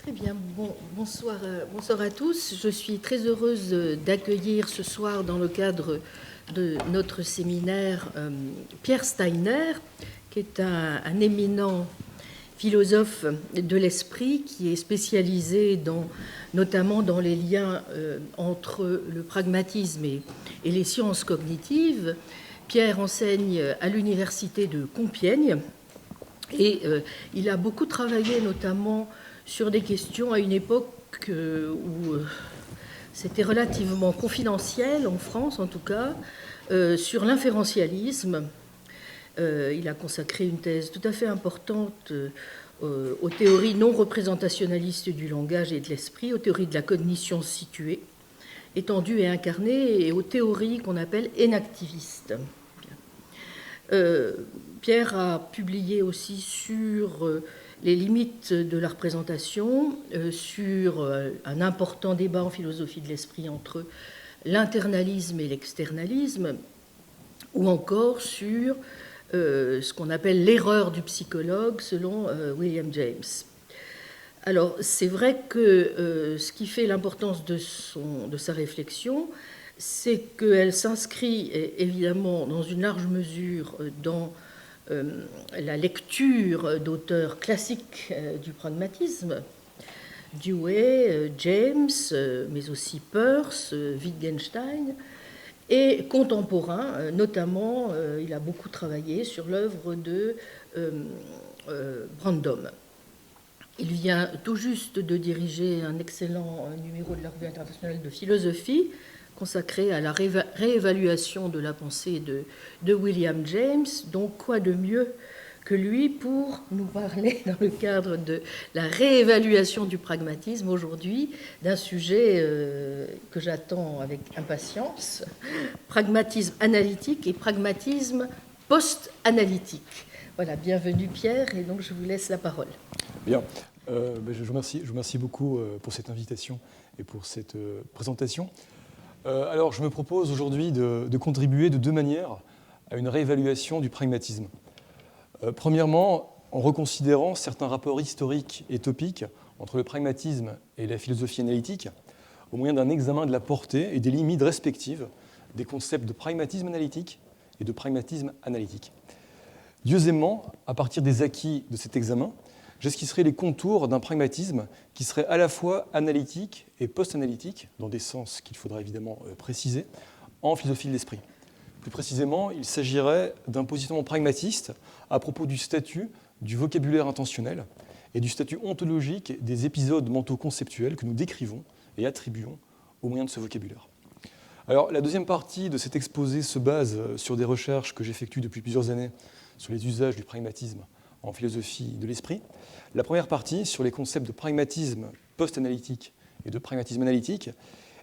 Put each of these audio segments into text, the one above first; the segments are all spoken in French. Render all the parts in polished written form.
Très bien, bonsoir, bonsoir à tous. Je suis très heureuse d'accueillir ce soir dans le cadre de notre séminaire Pierre Steiner, qui est un éminent philosophe de l'esprit qui est spécialisé notamment dans les liens entre le pragmatisme et les sciences cognitives. Pierre enseigne à l'université de Compiègne et il a beaucoup travaillé notamment sur des questions à une époque où c'était relativement confidentiel, en France en tout cas, sur l'inférentialisme. Il a consacré une thèse tout à fait importante aux théories non représentationnalistes du langage et de l'esprit, aux théories de la cognition située, étendue et incarnée, et aux théories qu'on appelle énactivistes. Pierre a publié aussi sur les limites de la représentation, sur un important débat en philosophie de l'esprit entre l'internalisme et l'externalisme, ou encore sur ce qu'on appelle l'erreur du psychologue selon William James. Alors, c'est vrai que ce qui fait l'importance de sa réflexion, c'est qu'elle s'inscrit évidemment dans une large mesure dans la lecture d'auteurs classiques du pragmatisme, Dewey, James, mais aussi Peirce, Wittgenstein, et contemporain, notamment, il a beaucoup travaillé sur l'œuvre de Brandom. Il vient tout juste de diriger un excellent numéro de la Revue internationale de philosophie, consacré à la réévaluation de la pensée de William James. Donc, quoi de mieux que lui pour nous parler, dans le cadre de la réévaluation du pragmatisme aujourd'hui, d'un sujet que j'attends avec impatience, pragmatisme analytique et pragmatisme post-analytique. Voilà, bienvenue Pierre, et donc je vous laisse la parole. Bien, je vous remercie beaucoup pour cette invitation et pour cette présentation. Alors, je me propose aujourd'hui de contribuer de deux manières à une réévaluation du pragmatisme. Premièrement, en reconsidérant certains rapports historiques et topiques entre le pragmatisme et la philosophie analytique, au moyen d'un examen de la portée et des limites respectives des concepts de pragmatisme analytique et de pragmatisme analytique. Deuxièmement, à partir des acquis de cet examen, j'esquisserai les contours d'un pragmatisme qui serait à la fois analytique et post-analytique, dans des sens qu'il faudra évidemment préciser, en philosophie de l'esprit. Plus précisément, il s'agirait d'un positionnement pragmatiste à propos du statut du vocabulaire intentionnel et du statut ontologique des épisodes mentaux conceptuels que nous décrivons et attribuons au moyen de ce vocabulaire. Alors, la deuxième partie de cet exposé se base sur des recherches que j'effectue depuis plusieurs années sur les usages du pragmatisme en philosophie de l'esprit. La première partie, sur les concepts de pragmatisme post-analytique et de pragmatisme analytique,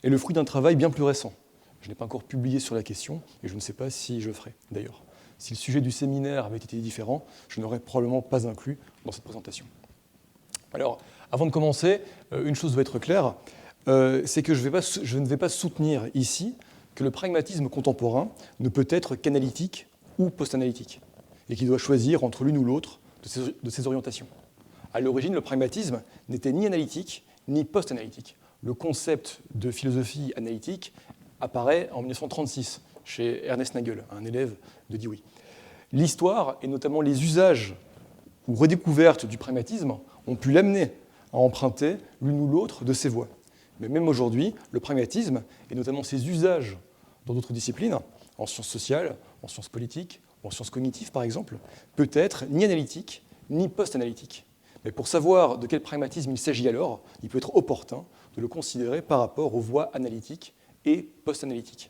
est le fruit d'un travail bien plus récent. Je n'ai pas encore publié sur la question, et je ne sais pas si je le ferai, d'ailleurs. Si le sujet du séminaire avait été différent, je n'aurais probablement pas inclus dans cette présentation. Alors, avant de commencer, une chose doit être claire, c'est que je ne vais pas soutenir ici que le pragmatisme contemporain ne peut être qu'analytique ou post-analytique, et qu'il doit choisir entre l'une ou l'autre de ces orientations. À l'origine, le pragmatisme n'était ni analytique ni post-analytique. Le concept de philosophie analytique apparaît en 1936 chez Ernest Nagel, un élève de Dewey. L'histoire, et notamment les usages ou redécouvertes du pragmatisme, ont pu l'amener à emprunter l'une ou l'autre de ces voies. Mais même aujourd'hui, le pragmatisme, et notamment ses usages dans d'autres disciplines, en sciences sociales, en sciences politiques, en sciences cognitives par exemple, peut être ni analytique ni post-analytique. Mais pour savoir de quel pragmatisme il s'agit alors, il peut être opportun de le considérer par rapport aux voies analytiques et post-analytiques.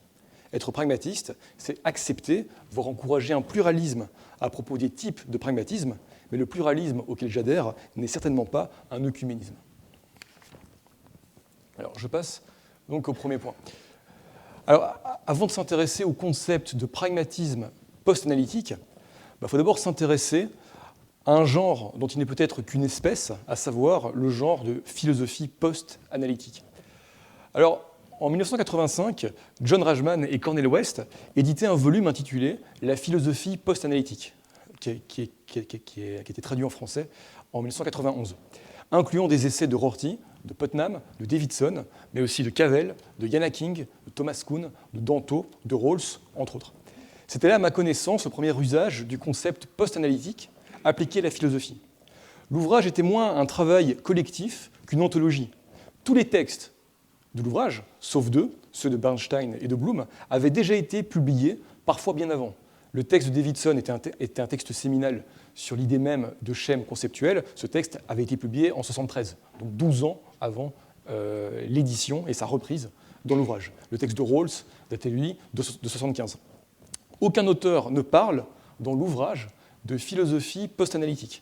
Être pragmatiste, c'est accepter, voire encourager un pluralisme à propos des types de pragmatisme, mais le pluralisme auquel j'adhère n'est certainement pas un œcuménisme. Alors, je passe donc au premier point. Alors, avant de s'intéresser au concept de pragmatisme post-analytique, il faut d'abord s'intéresser à un genre dont il n'est peut-être qu'une espèce, à savoir le genre de philosophie post-analytique. Alors, en 1985, John Rajman et Cornel West éditaient un volume intitulé « La philosophie post-analytique », qui a été traduit en français en 1991. incluant des essais de Rorty, de Putnam, de Davidson, mais aussi de Cavell, de Yana King, de Thomas Kuhn, de Danto, de Rawls, entre autres. C'était là, à ma connaissance, le premier usage du concept post-analytique appliqué à la philosophie. L'ouvrage était moins un travail collectif qu'une anthologie. Tous les textes de l'ouvrage, sauf deux, ceux de Bernstein et de Bloom, avaient déjà été publiés, parfois bien avant. Le texte de Davidson était un texte séminal sur l'idée même de schème conceptuel. Ce texte avait été publié en 1973, donc 12 ans avant l'édition et sa reprise dans l'ouvrage. Le texte de Rawls datait, lui, de 1975. Aucun auteur ne parle, dans l'ouvrage, de philosophie post-analytique.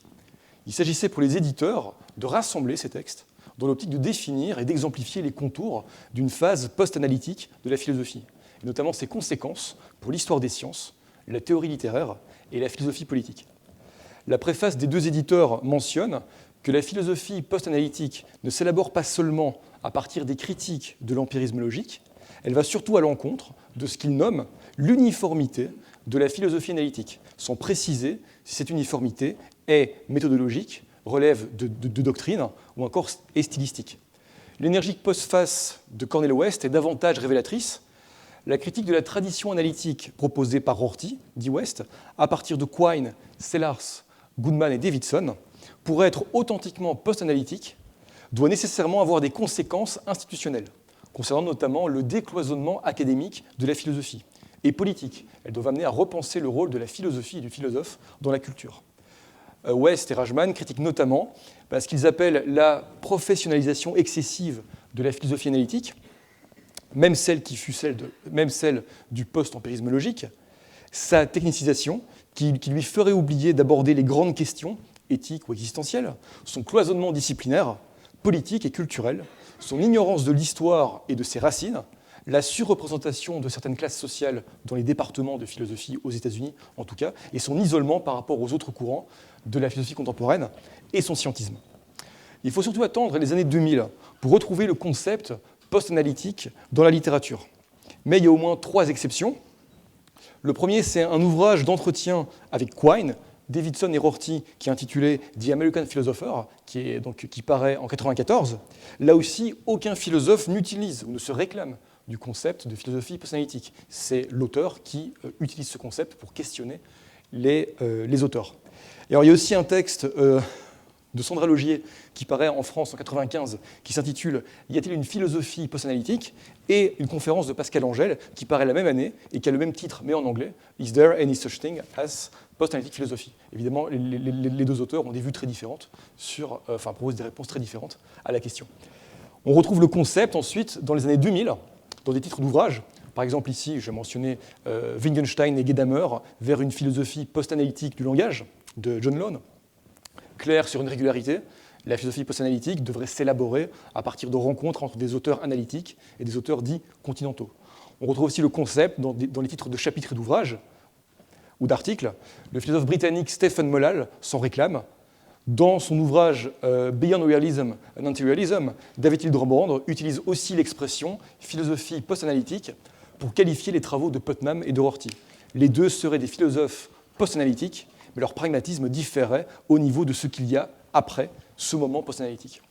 Il s'agissait pour les éditeurs de rassembler ces textes dans l'optique de définir et d'exemplifier les contours d'une phase post-analytique de la philosophie, et notamment ses conséquences pour l'histoire des sciences, la théorie littéraire et la philosophie politique. La préface des deux éditeurs mentionne que la philosophie post-analytique ne s'élabore pas seulement à partir des critiques de l'empirisme logique, elle va surtout à l'encontre de ce qu'ils nomment l'uniformité de la philosophie analytique, sans préciser si cette uniformité est méthodologique, relève de doctrine ou encore est stylistique. L'énergique postface de Cornel West est davantage révélatrice. La critique de la tradition analytique proposée par Rorty, dit West, à partir de Quine, Sellars, Goodman et Davidson, pour être authentiquement post-analytique, doit nécessairement avoir des conséquences institutionnelles, concernant notamment le décloisonnement académique de la philosophie, et politique. Elles doivent amener à repenser le rôle de la philosophie et du philosophe dans la culture. West et Rajman critiquent notamment ce qu'ils appellent la professionnalisation excessive de la philosophie analytique, même celle du post-empirisme logique, sa technicisation qui lui ferait oublier d'aborder les grandes questions éthiques ou existentielles, son cloisonnement disciplinaire, politique et culturel, son ignorance de l'histoire et de ses racines, la surreprésentation de certaines classes sociales dans les départements de philosophie aux États-Unis en tout cas, et son isolement par rapport aux autres courants de la philosophie contemporaine et son scientisme. Il faut surtout attendre les années 2000 pour retrouver le concept post-analytique dans la littérature. Mais il y a au moins 3 exceptions. Le premier, c'est un ouvrage d'entretien avec Quine, Davidson et Rorty, qui est intitulé The American Philosopher, qui paraît en 1994. Là aussi, aucun philosophe n'utilise ou ne se réclame du concept de philosophie post-analytique. C'est l'auteur qui utilise ce concept pour questionner les auteurs. Et alors, il y a aussi un texte de Sandra Logier qui paraît en France en 1995, qui s'intitule « Y a-t-il une philosophie post-analytique ?» et une conférence de Pascal Angel qui paraît la même année et qui a le même titre mais en anglais « Is there any such thing as post-analytic philosophy ?» Évidemment, les deux auteurs ont des vues très différentes proposent des réponses très différentes à la question. On retrouve le concept ensuite dans les années 2000, dans des titres d'ouvrages. Par exemple, ici, je vais mentionner Wittgenstein et Gadamer vers une philosophie post-analytique du langage de John Lone. Clair sur une régularité, la philosophie post-analytique devrait s'élaborer à partir de rencontres entre des auteurs analytiques et des auteurs dits continentaux. On retrouve aussi le concept dans les titres de chapitres et d'ouvrages ou d'articles. Le philosophe britannique Stephen Mollal s'en réclame. Dans son ouvrage Beyond Realism and Anti-Realism, David Hildebrand utilise aussi l'expression philosophie post-analytique pour qualifier les travaux de Putnam et de Rorty. Les deux seraient des philosophes post-analytiques, mais leur pragmatisme différait au niveau de ce qu'il y a après ce moment post-analytique.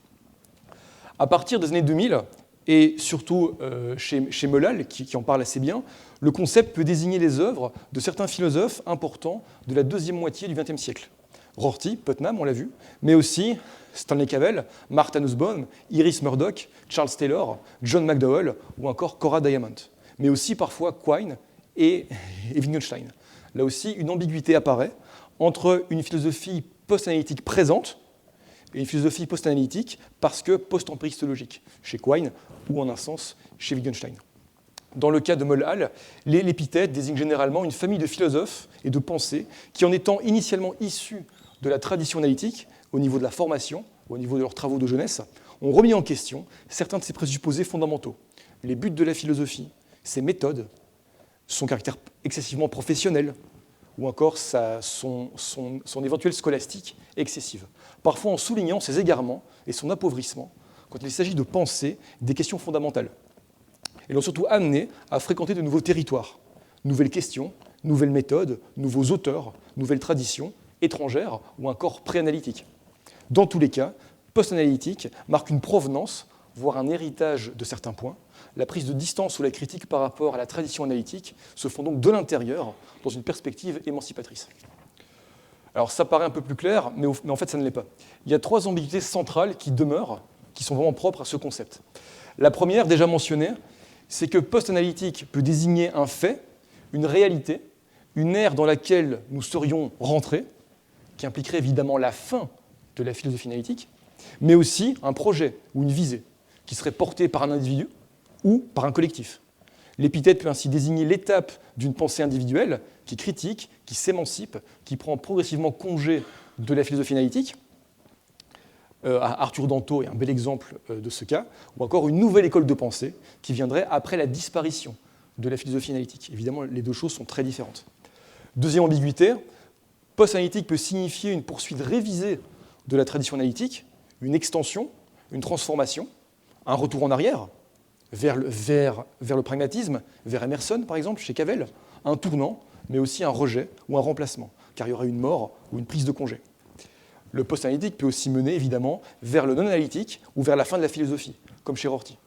À partir des années 2000, et surtout chez Mollal, qui en parle assez bien, le concept peut désigner les œuvres de certains philosophes importants de la deuxième moitié du XXe siècle. Rorty, Putnam, on l'a vu, mais aussi Stanley Cavell, Martha Nussbaum, Iris Murdoch, Charles Taylor, John McDowell ou encore Cora Diamond, mais aussi parfois Quine et Wittgenstein. Là aussi, une ambiguïté apparaît entre une philosophie post-analytique présente et une philosophie post-analytique parce que post-empiriste logique, chez Quine ou en un sens chez Wittgenstein. Dans le cas de Mollal, l'épithète désigne généralement une famille de philosophes et de pensées qui, en étant initialement issus de la tradition analytique, au niveau de la formation, au niveau de leurs travaux de jeunesse, ont remis en question certains de ces présupposés fondamentaux. Les buts de la philosophie, ses méthodes, son caractère excessivement professionnel, ou encore son éventuelle scolastique excessive, parfois en soulignant ses égarements et son appauvrissement quand il s'agit de penser des questions fondamentales. Et l'ont surtout amené à fréquenter de nouveaux territoires, nouvelles questions, nouvelles méthodes, nouveaux auteurs, nouvelles traditions, étrangères ou encore préanalytiques. Dans tous les cas, post-analytique marque une provenance, voire un héritage de certains points. La prise de distance ou la critique par rapport à la tradition analytique se font donc de l'intérieur, dans une perspective émancipatrice. Alors ça paraît un peu plus clair, mais en fait ça ne l'est pas. Il y a 3 ambiguïtés centrales qui demeurent, qui sont vraiment propres à ce concept. La première, déjà mentionnée, c'est que post-analytique peut désigner un fait, une réalité, une ère dans laquelle nous serions rentrés, qui impliquerait évidemment la fin de la philosophie analytique, mais aussi un projet ou une visée qui serait portée par un individu ou par un collectif. L'épithète peut ainsi désigner l'étape d'une pensée individuelle qui critique, qui s'émancipe, qui prend progressivement congé de la philosophie analytique. Arthur Danto est un bel exemple de ce cas, ou encore une nouvelle école de pensée qui viendrait après la disparition de la philosophie analytique. Évidemment, les deux choses sont très différentes. Deuxième ambiguïté, post-analytique peut signifier une poursuite révisée de la tradition analytique, une extension, une transformation, un retour en arrière, vers le pragmatisme, vers Emerson par exemple, chez Cavell, un tournant, mais aussi un rejet ou un remplacement, car il y aurait une mort ou une prise de congé. Le post-analytique peut aussi mener évidemment vers le non-analytique ou vers la fin de la philosophie, comme chez Rorty.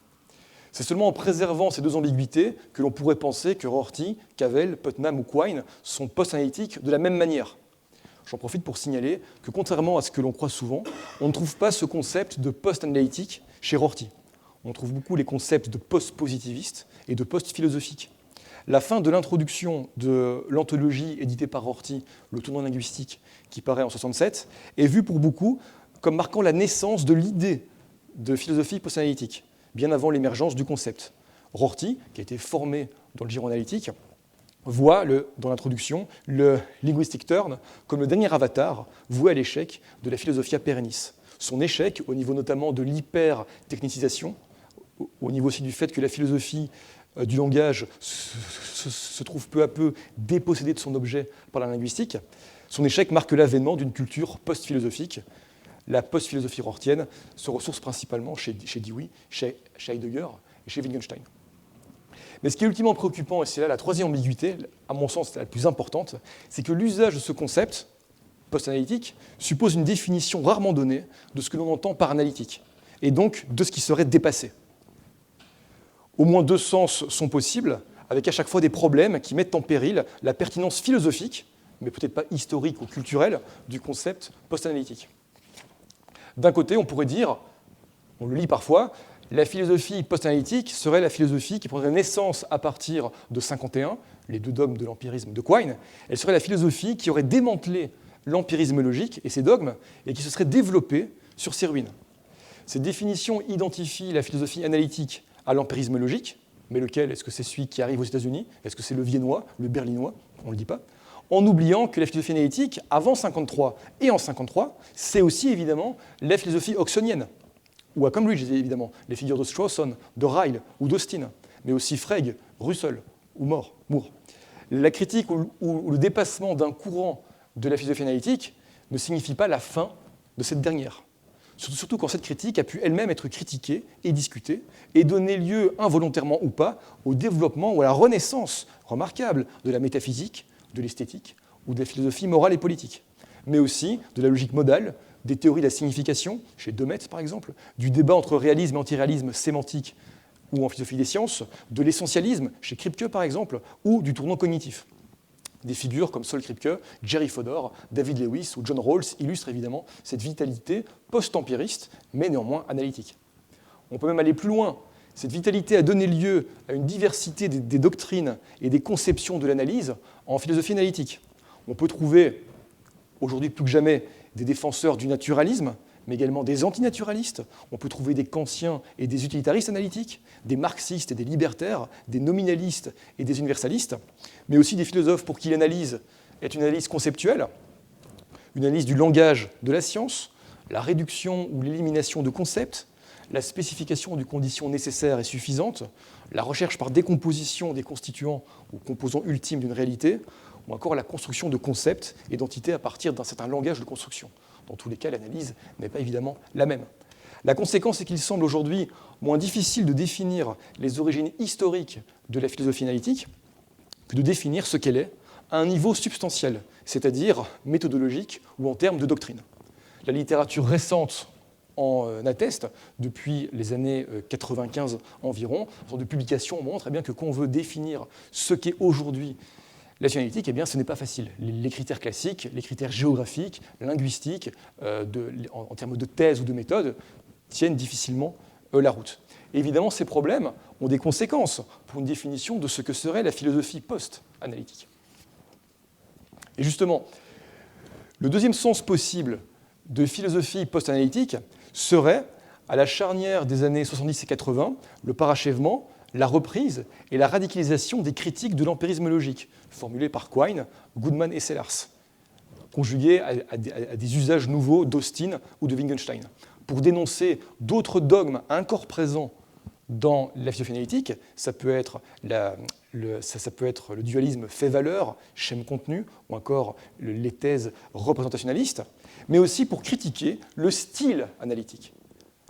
C'est seulement en préservant ces 2 ambiguïtés que l'on pourrait penser que Rorty, Cavell, Putnam ou Quine sont post-analytiques de la même manière. J'en profite pour signaler que contrairement à ce que l'on croit souvent, on ne trouve pas ce concept de post-analytique chez Rorty. On trouve beaucoup les concepts de post-positiviste et de post-philosophique. La fin de l'introduction de l'anthologie éditée par Rorty, Le tournant linguistique, qui paraît en 1967, est vue pour beaucoup comme marquant la naissance de l'idée de philosophie post-analytique, bien avant l'émergence du concept. Rorty, qui a été formé dans le giron analytique, voit dans l'introduction le linguistic turn comme le dernier avatar voué à l'échec de la philosophia perennis. Son échec, au niveau notamment de l'hyper-technicisation, au niveau aussi du fait que la philosophie du langage se trouve peu à peu dépossédée de son objet par la linguistique, son échec marque l'avènement d'une culture post-philosophique. La post-philosophie rortienne se ressource principalement chez Dewey, chez Heidegger et chez Wittgenstein. Mais ce qui est ultimement préoccupant, et c'est là la 3e ambiguïté, à mon sens la plus importante, c'est que l'usage de ce concept post-analytique suppose une définition rarement donnée de ce que l'on entend par analytique, et donc de ce qui serait dépassé. Au moins 2 sens sont possibles, avec à chaque fois des problèmes qui mettent en péril la pertinence philosophique, mais peut-être pas historique ou culturelle, du concept post-analytique. D'un côté, on pourrait dire, on le lit parfois, la philosophie post-analytique serait la philosophie qui prendrait naissance à partir de 51, les 2 dogmes de l'empirisme de Quine. Elle serait la philosophie qui aurait démantelé l'empirisme logique et ses dogmes et qui se serait développée sur ses ruines. Cette définition identifie la philosophie analytique à l'empirisme logique, mais lequel? Est-ce que c'est celui qui arrive aux États-Unis? Est-ce que c'est le viennois, le berlinois? On ne le dit pas. En oubliant que la philosophie analytique, avant 53 et en 53, c'est aussi évidemment la philosophie oxonienne, ou à Cambridge évidemment, les figures de Strawson, de Ryle ou d'Austin, mais aussi Frege, Russell ou Moore. La critique ou le dépassement d'un courant de la philosophie analytique ne signifie pas la fin de cette dernière. Surtout quand cette critique a pu elle-même être critiquée et discutée et donner lieu, involontairement ou pas, au développement ou à la renaissance remarquable de la métaphysique, de l'esthétique ou de la philosophie morale et politique, mais aussi de la logique modale, des théories de la signification, chez Demetz par exemple, du débat entre réalisme et antiréalisme sémantique ou en philosophie des sciences, de l'essentialisme, chez Kripke par exemple, ou du tournant cognitif. Des figures comme Sol Kripke, Jerry Fodor, David Lewis ou John Rawls illustrent évidemment cette vitalité post-empiriste, mais néanmoins analytique. On peut même aller plus loin. Cette vitalité a donné lieu à une diversité des doctrines et des conceptions de l'analyse en philosophie analytique. On peut trouver, aujourd'hui plus que jamais, des défenseurs du naturalisme, mais également des antinaturalistes. On peut trouver des kantiens et des utilitaristes analytiques, des marxistes et des libertaires, des nominalistes et des universalistes, mais aussi des philosophes pour qui l'analyse est une analyse conceptuelle, une analyse du langage de la science, la réduction ou l'élimination de concepts, la spécification de conditions nécessaires et suffisantes, la recherche par décomposition des constituants ou composants ultimes d'une réalité, ou encore la construction de concepts et d'entités à partir d'un certain langage de construction. Dans tous les cas, l'analyse n'est pas évidemment la même. La conséquence est qu'il semble aujourd'hui moins difficile de définir les origines historiques de la philosophie analytique que de définir ce qu'elle est à un niveau substantiel, c'est-à-dire méthodologique ou en termes de doctrine. La littérature récente en atteste depuis les années 95 environ. En sorte de publication, on montre très bien que quand on veut définir ce qu'est aujourd'hui la analytique, eh bien, ce n'est pas facile. Les critères classiques, les critères géographiques, linguistiques, en termes de thèse ou de méthode, tiennent difficilement la route. Et évidemment, ces problèmes ont des conséquences pour une définition de ce que serait la philosophie post-analytique. Et justement, le deuxième sens possible de philosophie post-analytique serait, à la charnière des années 70 et 80, le parachèvement, la reprise et la radicalisation des critiques de l'empirisme logique, formulées par Quine, Goodman et Sellars, conjuguées à des usages nouveaux d'Austin ou de Wittgenstein, pour dénoncer d'autres dogmes encore présents dans la philosophie analytique. Ça peut être le dualisme fait-valeur, schème-contenu, ou encore les thèses représentationnalistes, mais aussi pour critiquer le style analytique,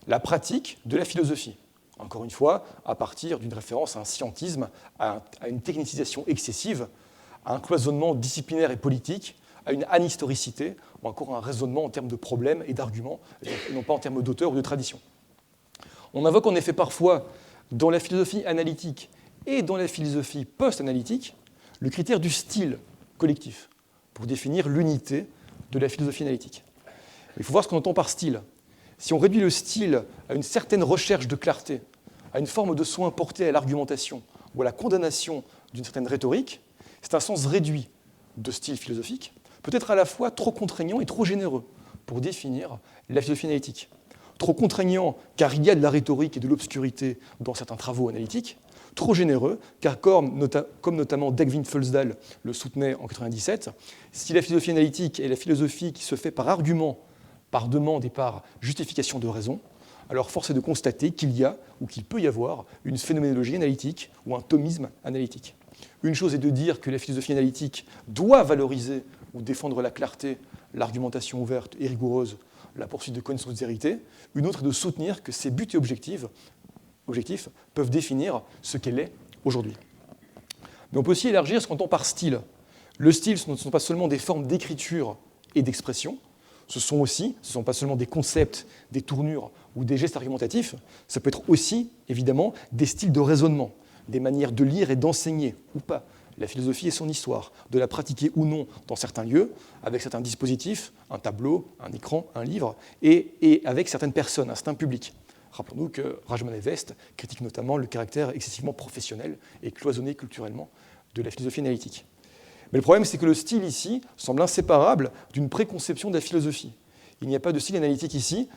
la pratique de la philosophie. Encore une fois, à partir d'une référence à un scientisme, à une technicisation excessive, à un cloisonnement disciplinaire et politique, à une anhistoricité, ou encore à un raisonnement en termes de problèmes et d'arguments, et non pas en termes d'auteur ou de tradition. On invoque en effet parfois, dans la philosophie analytique et dans la philosophie post-analytique, le critère du style collectif, pour définir l'unité de la philosophie analytique. Il faut voir ce qu'on entend par style. Si on réduit le style à une certaine recherche de clarté, à une forme de soin porté à l'argumentation ou à la condamnation d'une certaine rhétorique, c'est un sens réduit de style philosophique, peut-être à la fois trop contraignant et trop généreux pour définir la philosophie analytique. Trop contraignant car il y a de la rhétorique et de l'obscurité dans certains travaux analytiques, trop généreux car comme notamment Dagvin Fulsdal le soutenait en 1997, si la philosophie analytique est la philosophie qui se fait par argument, par demande et par justification de raison, alors force est de constater qu'il y a ou qu'il peut y avoir une phénoménologie analytique ou un thomisme analytique. Une chose est de dire que la philosophie analytique doit valoriser ou défendre la clarté, l'argumentation ouverte et rigoureuse, la poursuite de connaissances de vérité. Une autre est de soutenir que ces buts et objectifs peuvent définir ce qu'elle est aujourd'hui. Mais on peut aussi élargir ce qu'on entend par style. Le style, ce ne sont pas seulement des formes d'écriture et d'expression, ce ne sont pas seulement des concepts, des tournures ou des gestes argumentatifs, ça peut être aussi, évidemment, des styles de raisonnement, des manières de lire et d'enseigner, ou pas, la philosophie et son histoire, de la pratiquer ou non dans certains lieux, avec certains dispositifs, un tableau, un écran, un livre, et avec certaines personnes, un certain public. Rappelons-nous que Rajman et Vest critiquent notamment le caractère excessivement professionnel et cloisonné culturellement de la philosophie analytique. Mais le problème, c'est que le style ici semble inséparable d'une préconception de la philosophie. Il n'y a pas de style analytique ici,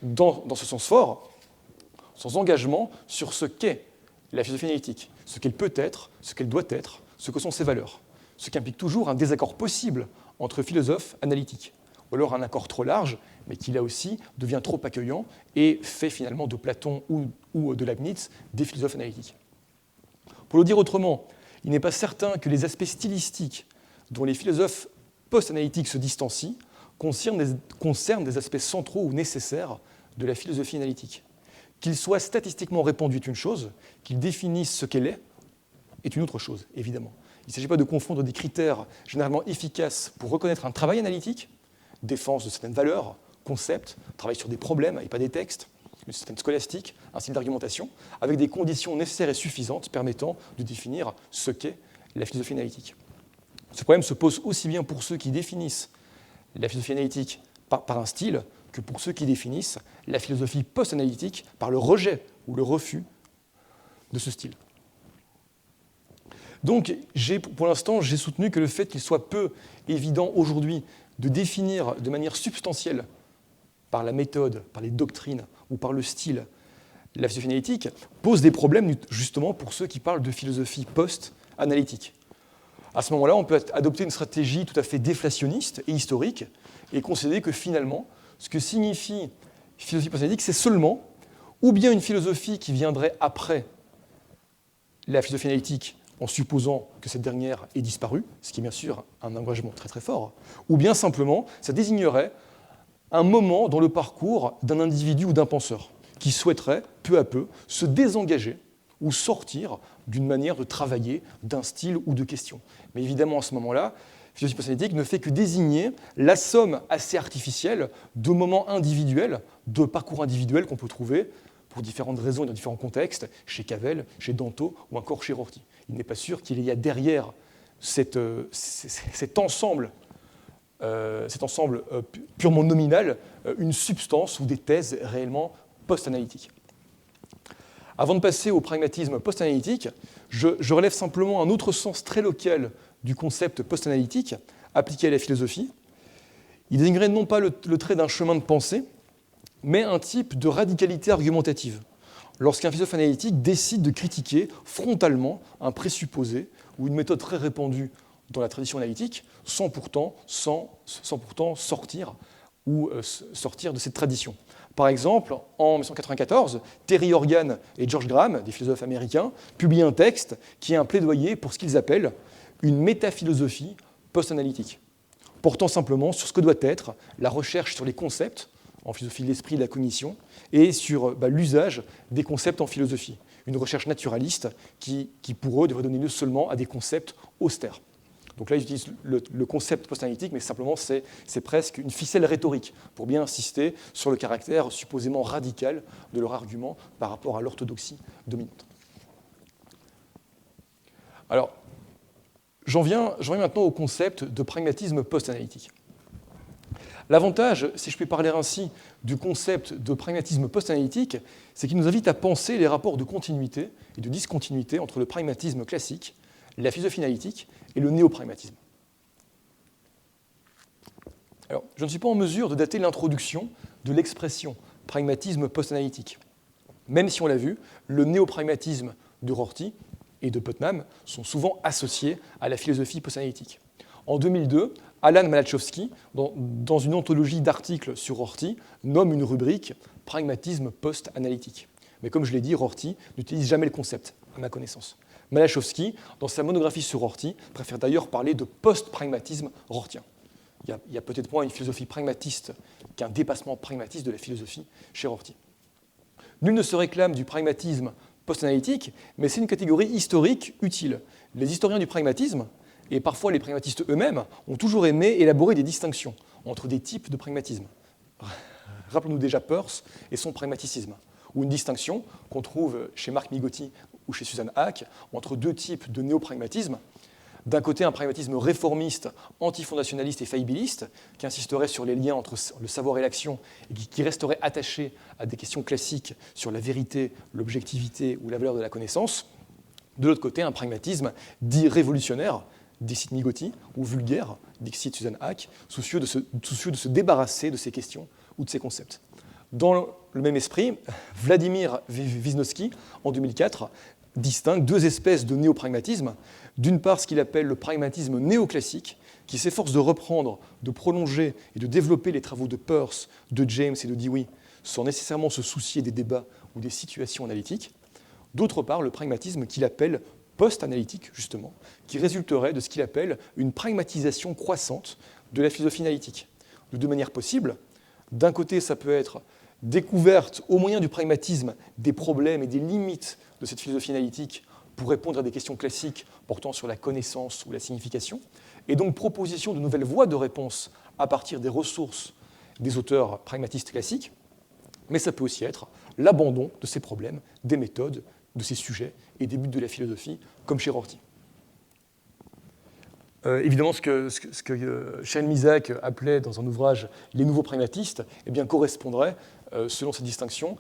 dans ce sens fort, sans engagement sur ce qu'est la philosophie analytique, ce qu'elle peut être, ce qu'elle doit être, ce que sont ses valeurs. Ce qui implique toujours un désaccord possible entre philosophes analytiques, ou alors un accord trop large, mais qui là aussi devient trop accueillant et fait finalement de Platon ou de Leibniz des philosophes analytiques. Pour le dire autrement, il n'est pas certain que les aspects stylistiques dont les philosophes post-analytiques se distancient concernent des aspects centraux ou nécessaires de la philosophie analytique. Qu'ils soient statistiquement répandus est une chose, qu'ils définissent ce qu'elle est une autre chose, évidemment. Il ne s'agit pas de confondre des critères généralement efficaces pour reconnaître un travail analytique, défense de certaines valeurs, concepts, travail sur des problèmes et pas des textes, une certaine scolastique, un style d'argumentation, avec des conditions nécessaires et suffisantes permettant de définir ce qu'est la philosophie analytique. Ce problème se pose aussi bien pour ceux qui définissent la philosophie analytique par un style que pour ceux qui définissent la philosophie post-analytique par le rejet ou le refus de ce style. Donc, pour l'instant, j'ai soutenu que le fait qu'il soit peu évident aujourd'hui de définir de manière substantielle, par la méthode, par les doctrines ou par le style, la philosophie analytique, pose des problèmes justement pour ceux qui parlent de philosophie post-analytique. À ce moment-là, on peut adopter une stratégie tout à fait déflationniste et historique et considérer que finalement, ce que signifie philosophie post-analytique, c'est seulement ou bien une philosophie qui viendrait après la philosophie analytique en supposant que cette dernière ait disparu, ce qui est bien sûr un engagement très très fort, ou bien simplement, ça désignerait un moment dans le parcours d'un individu ou d'un penseur qui souhaiterait peu à peu se désengager ou sortir d'une manière de travailler, d'un style ou de question. Mais évidemment, à ce moment-là, philosophie post-analytique ne fait que désigner la somme assez artificielle de moments individuels, de parcours individuels qu'on peut trouver pour différentes raisons et dans différents contextes, chez Cavell, chez Danto ou encore chez Rorty. Il n'est pas sûr qu'il y a derrière cet ensemble purement nominal une substance ou des thèses réellement post-analytiques. Avant de passer au pragmatisme post-analytique, je relève simplement un autre sens très local du concept post-analytique appliqué à la philosophie. Il désignerait non pas le trait d'un chemin de pensée, mais un type de radicalité argumentative, lorsqu'un philosophe analytique décide de critiquer frontalement un présupposé ou une méthode très répandue dans la tradition analytique, sans pourtant sortir de cette tradition. Par exemple, en 1994, Terry Organ et George Graham, des philosophes américains, publient un texte qui est un plaidoyer pour ce qu'ils appellent une métaphilosophie post-analytique, portant simplement sur ce que doit être la recherche sur les concepts, en philosophie de l'esprit et de la cognition, et sur l'usage des concepts en philosophie. Une recherche naturaliste qui, pour eux, devrait donner lieu seulement à des concepts austères. Donc là, ils utilisent le concept post-analytique, mais simplement, c'est presque une ficelle rhétorique pour bien insister sur le caractère supposément radical de leur argument par rapport à l'orthodoxie dominante. Alors, j'en viens maintenant au concept de pragmatisme post-analytique. L'avantage, si je puis parler ainsi, du concept de pragmatisme post-analytique, c'est qu'il nous invite à penser les rapports de continuité et de discontinuité entre le pragmatisme classique, la philosophie analytique et le néopragmatisme. Alors, je ne suis pas en mesure de dater l'introduction de l'expression pragmatisme post-analytique. Même si on l'a vu, le néopragmatisme de Rorty et de Putnam sont souvent associés à la philosophie post-analytique. En 2002, Alan Malachowski, dans une anthologie d'articles sur Rorty, nomme une rubrique « Pragmatisme post-analytique ». Mais comme je l'ai dit, Rorty n'utilise jamais le concept, à ma connaissance. Malachowski, dans sa monographie sur Rorty, préfère d'ailleurs parler de post-pragmatisme rortien. Il y a peut-être moins une philosophie pragmatiste qu'un dépassement pragmatiste de la philosophie chez Rorty. Nul ne se réclame du pragmatisme post-analytique, mais c'est une catégorie historique utile. Les historiens du pragmatisme, et parfois les pragmatistes eux-mêmes, ont toujours aimé élaborer des distinctions entre des types de pragmatisme. Rappelons-nous déjà Peirce et son pragmaticisme, ou une distinction qu'on trouve chez Marc Migotti ou chez Susan Hack entre deux types de néopragmatisme. D'un côté, un pragmatisme réformiste, antifondationnaliste et faillibiliste, qui insisterait sur les liens entre le savoir et l'action, et qui resterait attaché à des questions classiques sur la vérité, l'objectivité ou la valeur de la connaissance. De l'autre côté, un pragmatisme dit révolutionnaire, dixit Migotti, ou vulgaire, dixit Susan Hack, soucieux de se débarrasser de ces questions ou de ces concepts. Dans le même esprit, Vladimir Vygotsky, en 2004, distingue deux espèces de néopragmatisme. D'une part, ce qu'il appelle le pragmatisme néoclassique, qui s'efforce de reprendre, de prolonger et de développer les travaux de Peirce, de James et de Dewey, sans nécessairement se soucier des débats ou des situations analytiques. D'autre part, le pragmatisme qu'il appelle post-analytique, justement, qui résulterait de ce qu'il appelle une pragmatisation croissante de la philosophie analytique. De deux manières possibles. D'un côté, ça peut être découverte, au moyen du pragmatisme, des problèmes et des limites de cette philosophie analytique pour répondre à des questions classiques portant sur la connaissance ou la signification, et donc proposition de nouvelles voies de réponse à partir des ressources des auteurs pragmatistes classiques, mais ça peut aussi être l'abandon de ces problèmes, des méthodes, de ces sujets et des buts de la philosophie, comme chez Rorty. Évidemment, ce que Shane Misak appelait dans un ouvrage « Les nouveaux pragmatistes » correspondrait, selon cette distinction,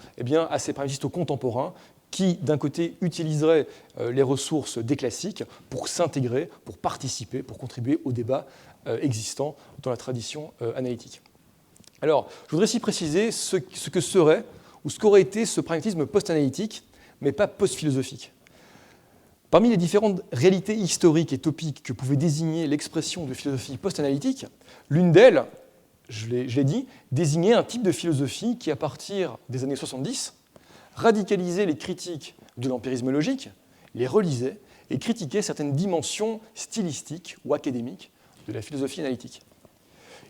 à ces pragmatistes contemporains qui, d'un côté, utiliseraient les ressources des classiques pour s'intégrer, pour participer, pour contribuer au débat existant dans la tradition analytique. Alors, je voudrais ici préciser ce que serait ou ce qu'aurait été ce pragmatisme post-analytique, mais pas post-philosophique. Parmi les différentes réalités historiques et topiques que pouvait désigner l'expression de philosophie post-analytique, l'une d'elles, je l'ai dit, désignait un type de philosophie qui, à partir des années 70, radicalisait les critiques de l'empirisme logique, les relisait et critiquait certaines dimensions stylistiques ou académiques de la philosophie analytique.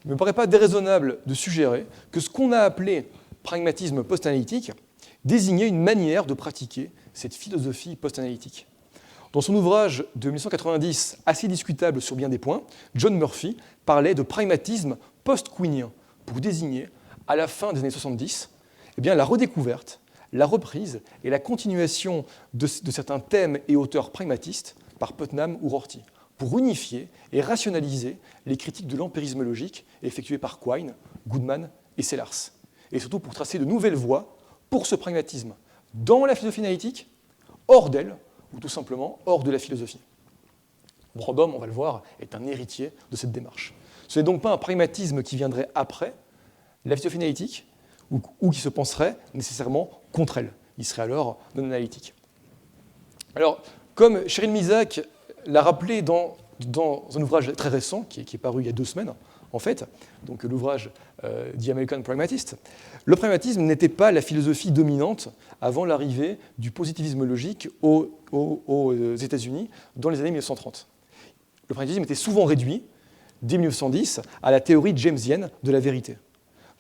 Il ne me paraît pas déraisonnable de suggérer que ce qu'on a appelé pragmatisme post-analytique désignait une manière de pratiquer cette philosophie post-analytique. Dans son ouvrage de 1990, assez discutable sur bien des points, John Murphy parlait de pragmatisme post-queenien pour désigner, à la fin des années 70, la redécouverte, la reprise et la continuation de certains thèmes et auteurs pragmatistes par Putnam ou Rorty, pour unifier et rationaliser les critiques de l'empirisme logique effectuées par Quine, Goodman et Sellars, et surtout pour tracer de nouvelles voies pour ce pragmatisme dans la philosophie analytique, hors d'elle, ou tout simplement hors de la philosophie. Brandom, on va le voir, est un héritier de cette démarche. Ce n'est donc pas un pragmatisme qui viendrait après la philosophie analytique, ou qui se penserait nécessairement contre elle. Il serait alors non analytique. Alors, comme Cheryl Misak l'a rappelé dans un ouvrage très récent, qui est paru il y a 2 semaines, en fait, donc l'ouvrage The American Pragmatist, le pragmatisme n'était pas la philosophie dominante avant l'arrivée du positivisme logique aux États-Unis dans les années 1930. Le pragmatisme était souvent réduit, dès 1910, à la théorie jamesienne de la vérité.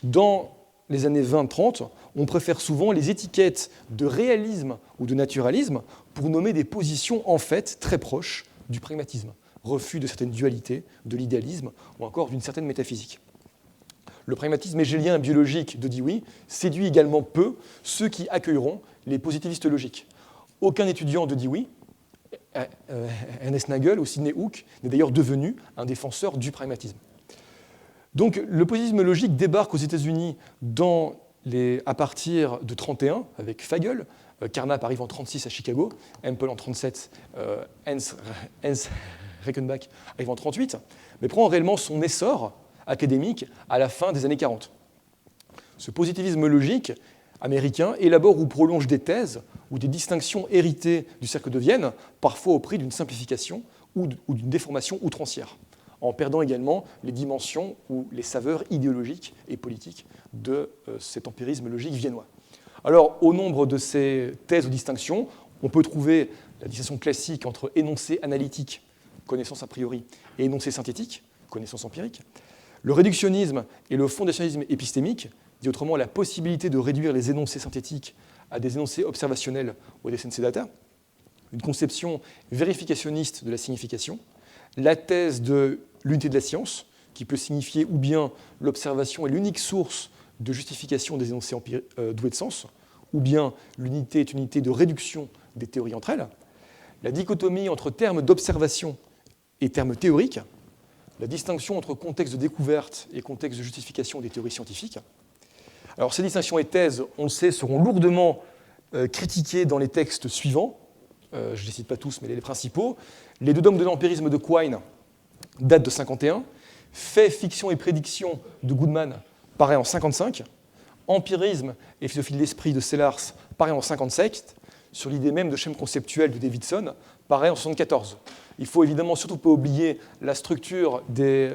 Dans les années 20-30, on préfère souvent les étiquettes de réalisme ou de naturalisme pour nommer des positions en fait très proches du pragmatisme, refus de certaines dualités, de l'idéalisme ou encore d'une certaine métaphysique. Le pragmatisme hégélien et biologique de Dewey séduit également peu ceux qui accueilleront les positivistes logiques. Aucun étudiant de Dewey, Ernest Nagel ou Sidney Hook, n'est d'ailleurs devenu un défenseur du pragmatisme. Donc le positivisme logique débarque aux États-Unis à partir de 1931 avec Fagel. Carnap arrive en 1936 à Chicago, Hempel en 1937, Hans Reichenbach arrive en 1938, mais prend réellement son essor académique à la fin des années 40. Ce positivisme logique américain élabore ou prolonge des thèses ou des distinctions héritées du cercle de Vienne, parfois au prix d'une simplification ou d'une déformation outrancière, en perdant également les dimensions ou les saveurs idéologiques et politiques de cet empirisme logique viennois. Alors, au nombre de ces thèses ou distinctions, on peut trouver la distinction classique entre énoncé analytique, connaissance a priori, et énoncé synthétique, connaissance empirique, le réductionnisme et le fondationnisme épistémique, dit autrement la possibilité de réduire les énoncés synthétiques à des énoncés observationnels ou à des sensei data, une conception vérificationniste de la signification, la thèse de l'unité de la science, qui peut signifier ou bien l'observation est l'unique source de justification des énoncés doués de sens, ou bien l'unité est une unité de réduction des théories entre elles, la dichotomie entre termes d'observation et termes théoriques, la distinction entre contexte de découverte et contexte de justification des théories scientifiques. Alors ces distinctions et thèses, on le sait, seront lourdement critiquées dans les textes suivants. Je ne les cite pas tous, mais les principaux. Les 2 dogmes de l'empirisme de Quine datent de 1951. Fait, fiction et prédiction de Goodman paraît en 1955. Empirisme et philosophie de l'esprit de Sellars paraît en 1957. Sur l'idée même de schème conceptuel de Davidson paraît en 1974. Il faut évidemment surtout pas oublier la structure des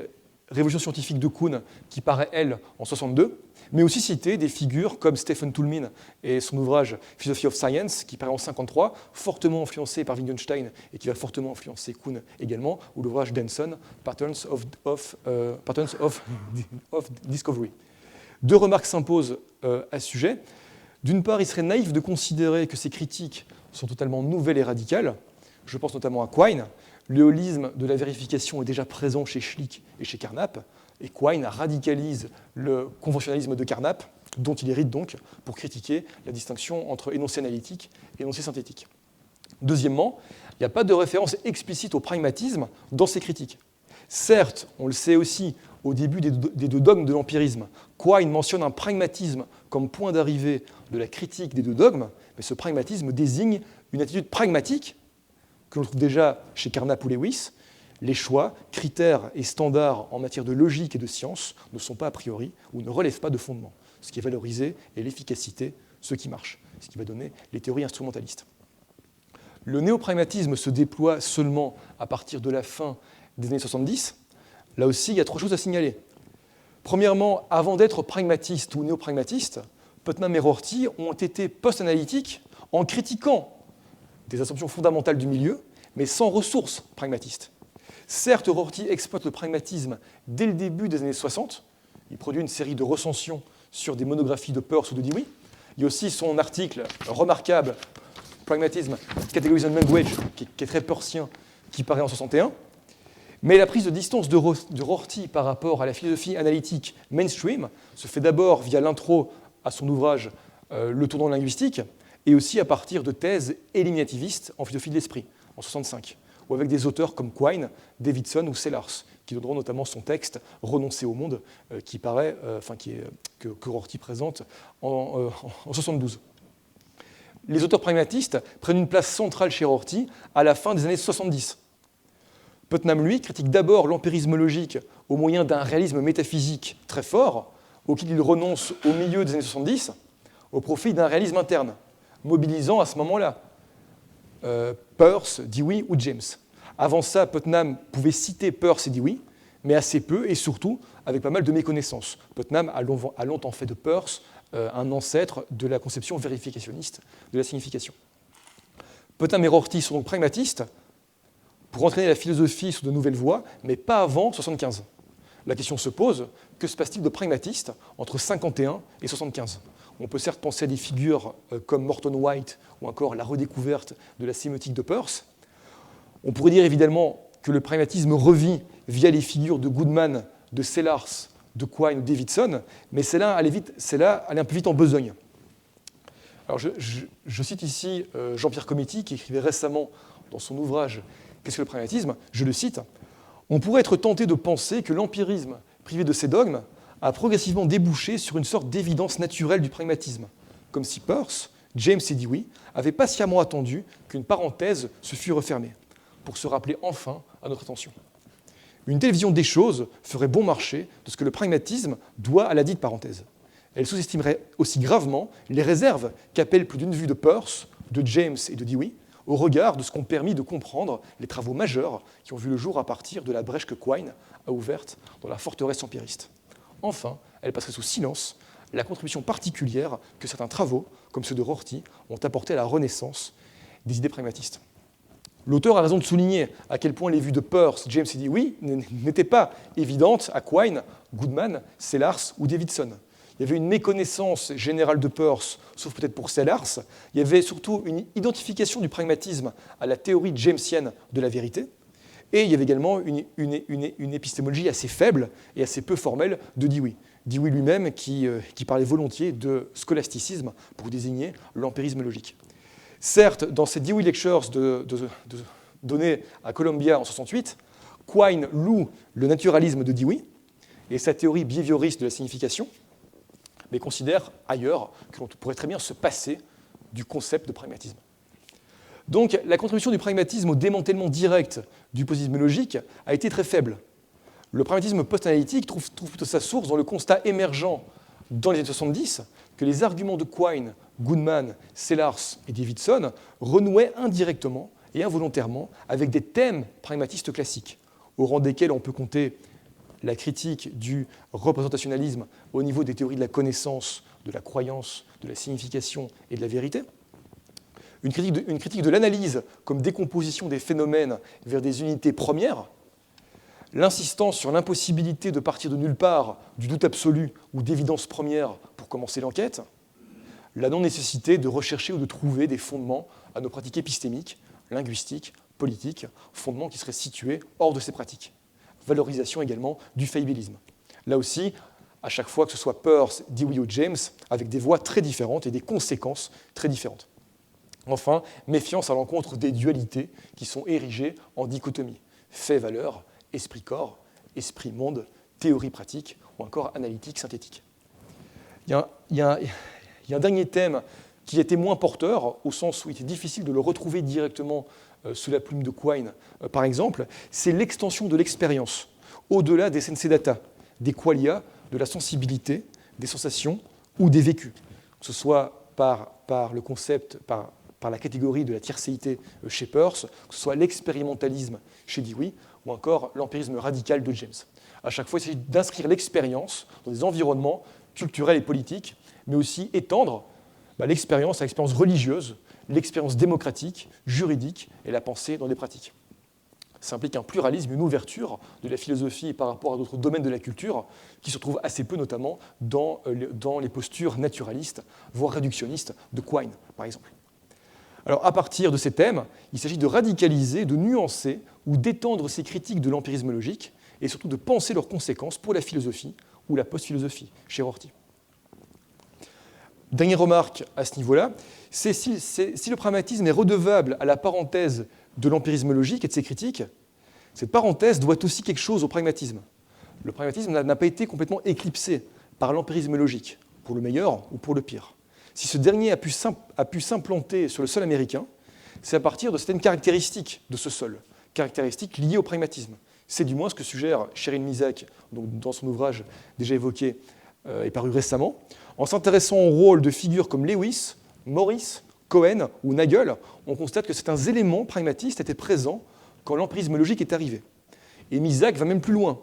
révolutions scientifiques de Kuhn qui paraît, elle, en 1962, mais aussi citer des figures comme Stephen Toulmin et son ouvrage Philosophy of Science qui paraît en 1953, fortement influencé par Wittgenstein et qui va fortement influencer Kuhn également, ou l'ouvrage Denson, Patterns of Discovery. 2 remarques s'imposent à ce sujet. D'une part, il serait naïf de considérer que ces critiques sont totalement nouvelles et radicales. Je pense notamment à Quine. Le holisme de la vérification est déjà présent chez Schlick et chez Carnap, et Quine radicalise le conventionnalisme de Carnap, dont il hérite donc pour critiquer la distinction entre énoncé analytique et énoncé synthétique. Deuxièmement, il n'y a pas de référence explicite au pragmatisme dans ces critiques. Certes, on le sait aussi, au début des 2 dogmes de l'empirisme, Quine mentionne un pragmatisme comme point d'arrivée de la critique des 2 dogmes, mais ce pragmatisme désigne une attitude pragmatique que l'on trouve déjà chez Carnap ou Lewis. Les choix, critères et standards en matière de logique et de science ne sont pas a priori ou ne relèvent pas de fondement. Ce qui est valorisé est l'efficacité, ce qui marche, ce qui va donner les théories instrumentalistes. Le néopragmatisme se déploie seulement à partir de la fin des années 70. Là aussi, il y a 3 choses à signaler. Premièrement, avant d'être pragmatiste ou néopragmatiste, Putnam et Rorty ont été post-analytiques en critiquant des assumptions fondamentales du milieu, mais sans ressources pragmatistes. Certes, Rorty exploite le pragmatisme dès le début des années 60. Il produit une série de recensions sur des monographies de Peirce ou de Dewey. Il y a aussi son article remarquable Pragmatism, Categories and Language, qui est très peircien, qui paraît en 61. Mais la prise de distance de Rorty par rapport à la philosophie analytique mainstream se fait d'abord via l'intro à son ouvrage Le tournant linguistique, et aussi à partir de thèses éliminativistes en philosophie de l'esprit, en 65, ou avec des auteurs comme Quine, Davidson ou Sellars, qui donneront notamment son texte « Renoncer au monde », que Rorty présente en 72. Les auteurs pragmatistes prennent une place centrale chez Rorty à la fin des années 70. Putnam, lui, critique d'abord l'empirisme logique au moyen d'un réalisme métaphysique très fort, auquel il renonce au milieu des années 70, au profit d'un réalisme interne, mobilisant à ce moment-là Peirce, Dewey ou James. Avant ça, Putnam pouvait citer Peirce et Dewey, mais assez peu et surtout avec pas mal de méconnaissances. Putnam a longtemps fait de Peirce un ancêtre de la conception vérificationniste de la signification. Putnam et Rorty sont donc pragmatistes pour entraîner la philosophie sur de nouvelles voies, mais pas avant 1975. La question se pose, que se passe-t-il de pragmatiste entre 51 et 75 ? On peut certes penser à des figures comme Morton White ou encore la redécouverte de la sémiotique de Peirce. On pourrait dire évidemment que le pragmatisme revit via les figures de Goodman, de Sellars, de Quine ou Davidson, mais celle-là allait un peu vite en besogne. Alors je cite ici Jean-Pierre Cometti, qui écrivait récemment dans son ouvrage « Qu'est-ce que le pragmatisme ?» Je le cite. « On pourrait être tenté de penser que l'empirisme, privé de ses dogmes, a progressivement débouché sur une sorte d'évidence naturelle du pragmatisme, comme si Peirce, James et Dewey avaient patiemment attendu qu'une parenthèse se fût refermée, pour se rappeler enfin à notre attention. Une telle vision des choses ferait bon marché de ce que le pragmatisme doit à la dite parenthèse. Elle sous-estimerait aussi gravement les réserves qu'appellent plus d'une vue de Peirce, de James et de Dewey, au regard de ce qu'ont permis de comprendre les travaux majeurs qui ont vu le jour à partir de la brèche que Quine a ouverte dans la forteresse empiriste. Enfin, elle passerait sous silence la contribution particulière que certains travaux, comme ceux de Rorty, ont apporté à la renaissance des idées pragmatistes. L'auteur a raison de souligner à quel point les vues de Peirce, James et Dewey n'étaient pas évidentes à Quine, Goodman, Sellars ou Davidson. Il y avait une méconnaissance générale de Peirce, sauf peut-être pour Sellars. Il y avait surtout une identification du pragmatisme à la théorie jamesienne de la vérité. Et il y avait également une épistémologie assez faible et assez peu formelle de Dewey. Dewey lui-même qui parlait volontiers de scolasticisme pour désigner l'empirisme logique. Certes, dans ces Dewey Lectures données à Columbia en 68, Quine loue le naturalisme de Dewey et sa théorie behavioriste de la signification, mais considère ailleurs que l'on pourrait très bien se passer du concept de pragmatisme. Donc, la contribution du pragmatisme au démantèlement direct du positivisme logique a été très faible. Le pragmatisme post-analytique trouve plutôt sa source dans le constat émergent dans les années 70 que les arguments de Quine, Goodman, Sellars et Davidson renouaient indirectement et involontairement avec des thèmes pragmatistes classiques, au rang desquels on peut compter la critique du représentationnalisme au niveau des théories de la connaissance, de la croyance, de la signification et de la vérité, une critique de l'analyse comme décomposition des phénomènes vers des unités premières, l'insistance sur l'impossibilité de partir de nulle part, du doute absolu ou d'évidence première pour commencer l'enquête, la non-nécessité de rechercher ou de trouver des fondements à nos pratiques épistémiques, linguistiques, politiques, fondements qui seraient situés hors de ces pratiques. Valorisation également du faillibilisme. Là aussi, à chaque fois que ce soit Peirce, Dewey ou James, avec des voix très différentes et des conséquences très différentes. Enfin, méfiance à l'encontre des dualités qui sont érigées en dichotomie. Fait-valeur, esprit-corps, esprit-monde, théorie-pratique ou encore analytique-synthétique. Il y a un dernier thème qui était moins porteur, au sens où il était difficile de le retrouver directement sous la plume de Quine, par exemple, c'est l'extension de l'expérience, au-delà des sensei data, des qualia, de la sensibilité, des sensations ou des vécus, que ce soit par le concept, par la catégorie de la tiercéité chez Peirce, que ce soit l'expérimentalisme chez Dewey, ou encore l'empirisme radical de James. À chaque fois, il s'agit d'inscrire l'expérience dans des environnements culturels et politiques, mais aussi étendre l'expérience à l'expérience religieuse, l'expérience démocratique, juridique et la pensée dans les pratiques. Ça implique un pluralisme, une ouverture de la philosophie par rapport à d'autres domaines de la culture qui se retrouvent assez peu notamment dans les postures naturalistes, voire réductionnistes de Quine, par exemple. Alors, à partir de ces thèmes, il s'agit de radicaliser, de nuancer ou d'étendre ces critiques de l'empirisme logique et surtout de penser leurs conséquences pour la philosophie ou la post-philosophie, chez Rorty. Dernière remarque à ce niveau-là, c'est si le pragmatisme est redevable à la parenthèse de l'empirisme logique et de ses critiques, cette parenthèse doit aussi quelque chose au pragmatisme. Le pragmatisme n'a pas été complètement éclipsé par l'empirisme logique, pour le meilleur ou pour le pire. Si ce dernier a pu s'implanter sur le sol américain, c'est à partir de certaines caractéristiques de ce sol, caractéristiques liées au pragmatisme. C'est du moins ce que suggère Sheryl Misak dans son ouvrage déjà évoqué et paru récemment. En s'intéressant au rôle de figures comme Lewis, Morris, Cohen ou Nagel, on constate que certains éléments pragmatistes étaient présents quand l'empirisme logique est arrivé. Et Misak va même plus loin.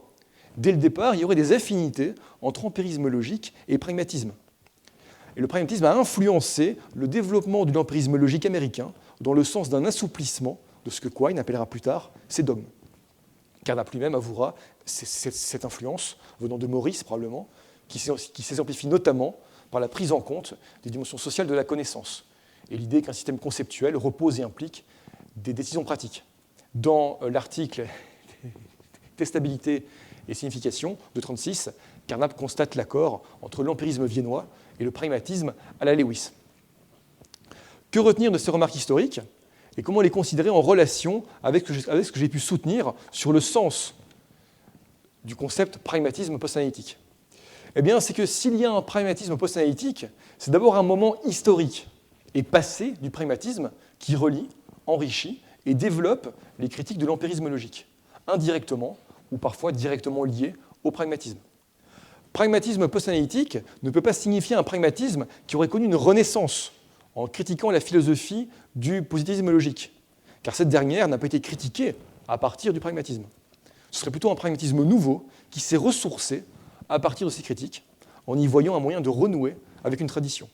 Dès le départ, il y aurait des affinités entre empirisme logique et pragmatisme. Et le pragmatisme a influencé le développement de l'empirisme logique américain dans le sens d'un assouplissement de ce que Quine appellera plus tard ses dogmes. Carnap lui-même avouera cette influence, venant de Morris probablement, qui s'exemplifie notamment par la prise en compte des dimensions sociales de la connaissance et l'idée qu'un système conceptuel repose et implique des décisions pratiques. Dans l'article Testabilité et signification de 1936, Carnap constate l'accord entre l'empirisme viennois et le pragmatisme à la Lewis. Que retenir de ces remarques historiques et comment les considérer en relation avec ce que j'ai pu soutenir sur le sens du concept pragmatisme post-analytique? Eh bien, c'est que s'il y a un pragmatisme post-analytique, c'est d'abord un moment historique et passé du pragmatisme qui relie, enrichit et développe les critiques de l'empirisme logique, indirectement ou parfois directement liées au pragmatisme. Pragmatisme post-analytique ne peut pas signifier un pragmatisme qui aurait connu une renaissance en critiquant la philosophie du positivisme logique, car cette dernière n'a pas été critiquée à partir du pragmatisme. Ce serait plutôt un pragmatisme nouveau qui s'est ressourcé à partir de ces critiques, en y voyant un moyen de renouer avec une tradition,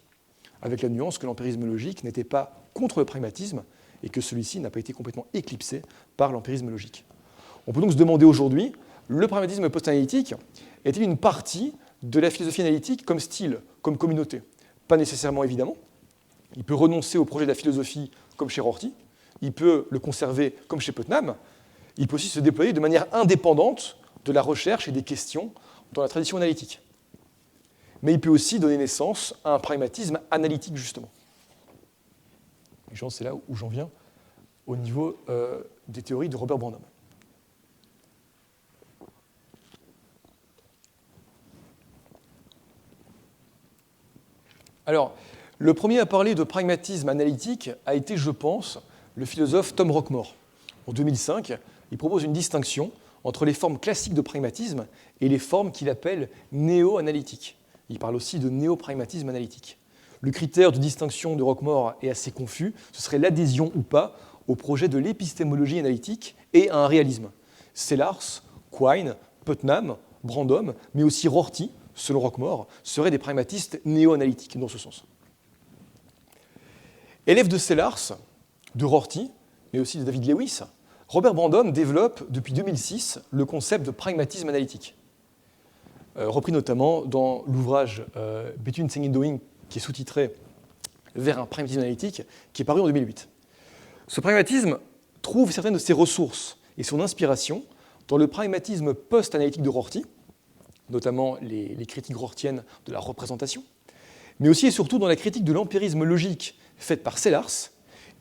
avec la nuance que l'empirisme logique n'était pas contre le pragmatisme et que celui-ci n'a pas été complètement éclipsé par l'empirisme logique. On peut donc se demander aujourd'hui, le pragmatisme post-analytique est-il une partie de la philosophie analytique comme style, comme communauté? Pas nécessairement, évidemment. Il peut renoncer au projet de la philosophie comme chez Rorty, il peut le conserver comme chez Putnam, il peut aussi se déployer de manière indépendante de la recherche et des questions dans la tradition analytique. Mais il peut aussi donner naissance à un pragmatisme analytique, justement. Et c'est là où j'en viens au niveau des théories de Robert Brandom. Alors, le premier à parler de pragmatisme analytique a été, je pense, le philosophe Tom Rockmore. En 2005, il propose une distinction entre les formes classiques de pragmatisme et les formes qu'il appelle néo-analytiques. Il parle aussi de néo-pragmatisme analytique. Le critère de distinction de Rockmore est assez confus, ce serait l'adhésion ou pas au projet de l'épistémologie analytique et à un réalisme. Sellars, Quine, Putnam, Brandom, mais aussi Rorty, selon Rockmore, seraient des pragmatistes néo-analytiques dans ce sens. Élève de Sellars, de Rorty, mais aussi de David Lewis, Robert Brandom développe depuis 2006 le concept de pragmatisme analytique, repris notamment dans l'ouvrage Between Saying and Doing, qui est sous-titré Vers un pragmatisme analytique, qui est paru en 2008. Ce pragmatisme trouve certaines de ses ressources et son inspiration dans le pragmatisme post-analytique de Rorty, notamment les critiques rortiennes de la représentation, mais aussi et surtout dans la critique de l'empirisme logique faite par Sellars,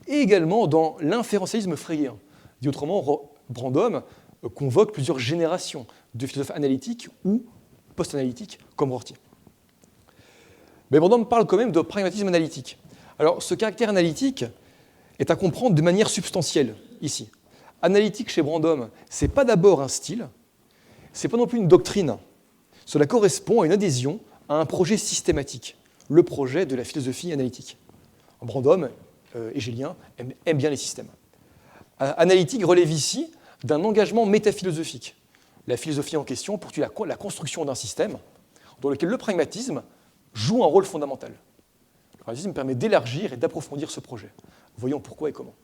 et également dans l'inférentialisme freyien. Dit autrement, Brandom convoque plusieurs générations de philosophes analytiques ou post-analytiques comme Rorty. Mais Brandom parle quand même de pragmatisme analytique. Alors, ce caractère analytique est à comprendre de manière substantielle, ici. Analytique chez Brandom, ce n'est pas d'abord un style, ce n'est pas non plus une doctrine. Cela correspond à une adhésion à un projet systématique, le projet de la philosophie analytique. Brandom, hégélien, aime bien les systèmes. Analytique relève ici d'un engagement métaphilosophique. La philosophie en question poursuit la construction d'un système dans lequel le pragmatisme joue un rôle fondamental. Le pragmatisme permet d'élargir et d'approfondir ce projet. Voyons pourquoi et comment.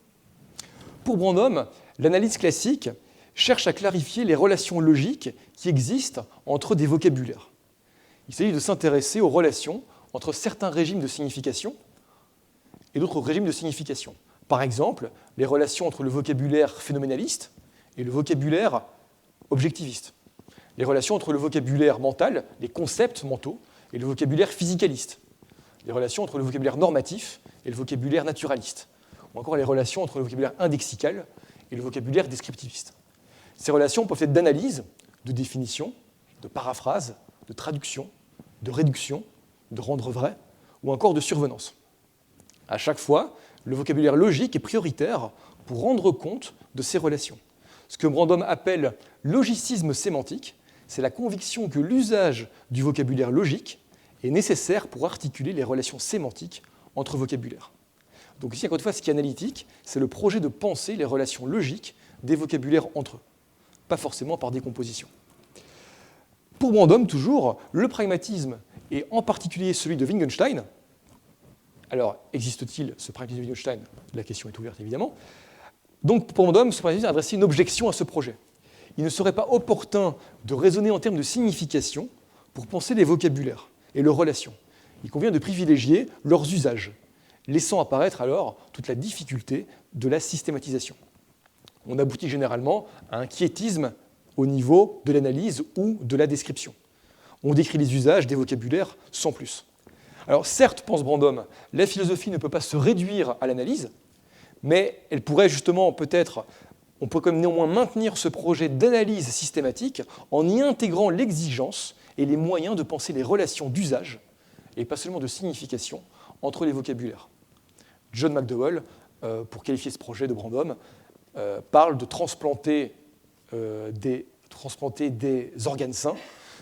Pour Brandom, l'analyse classique cherche à clarifier les relations logiques qui existent entre des vocabulaires. Il s'agit de s'intéresser aux relations entre certains régimes de signification et d'autres régimes de signification, Par exemple, les relations entre le vocabulaire phénoménaliste et le vocabulaire objectiviste. Les relations entre le vocabulaire mental, les concepts mentaux, et le vocabulaire physicaliste. Les relations entre le vocabulaire normatif et le vocabulaire naturaliste. Ou encore les relations entre le vocabulaire indexical et le vocabulaire descriptiviste. Ces relations peuvent être d'analyse, de définition, de paraphrase, de traduction, de réduction, de rendre vrai, ou encore de survenance. À chaque fois, le vocabulaire logique est prioritaire pour rendre compte de ces relations. Ce que Brandom appelle logicisme sémantique, c'est la conviction que l'usage du vocabulaire logique est nécessaire pour articuler les relations sémantiques entre vocabulaires. Donc ici, encore une fois, ce qui est analytique, c'est le projet de penser les relations logiques des vocabulaires entre eux, pas forcément par décomposition. Pour Brandom, toujours, le pragmatisme, et en particulier celui de Wittgenstein, alors existe-t-il ce pragmatisme de Wittgenstein? La question est ouverte, évidemment. Donc pour Brandom, ce pragmatisme a adressé une objection à ce projet. Il ne serait pas opportun de raisonner en termes de signification pour penser les vocabulaires et leurs relations. Il convient de privilégier leurs usages, laissant apparaître alors toute la difficulté de la systématisation. On aboutit généralement à un quiétisme au niveau de l'analyse ou de la description. On décrit les usages des vocabulaires sans plus. Alors certes, pense Brandom, la philosophie ne peut pas se réduire à l'analyse, mais elle pourrait justement peut-être, on peut quand même néanmoins maintenir ce projet d'analyse systématique en y intégrant l'exigence et les moyens de penser les relations d'usage, et pas seulement de signification, entre les vocabulaires. John McDowell, pour qualifier ce projet de Brandom, parle de transplanter des organes sains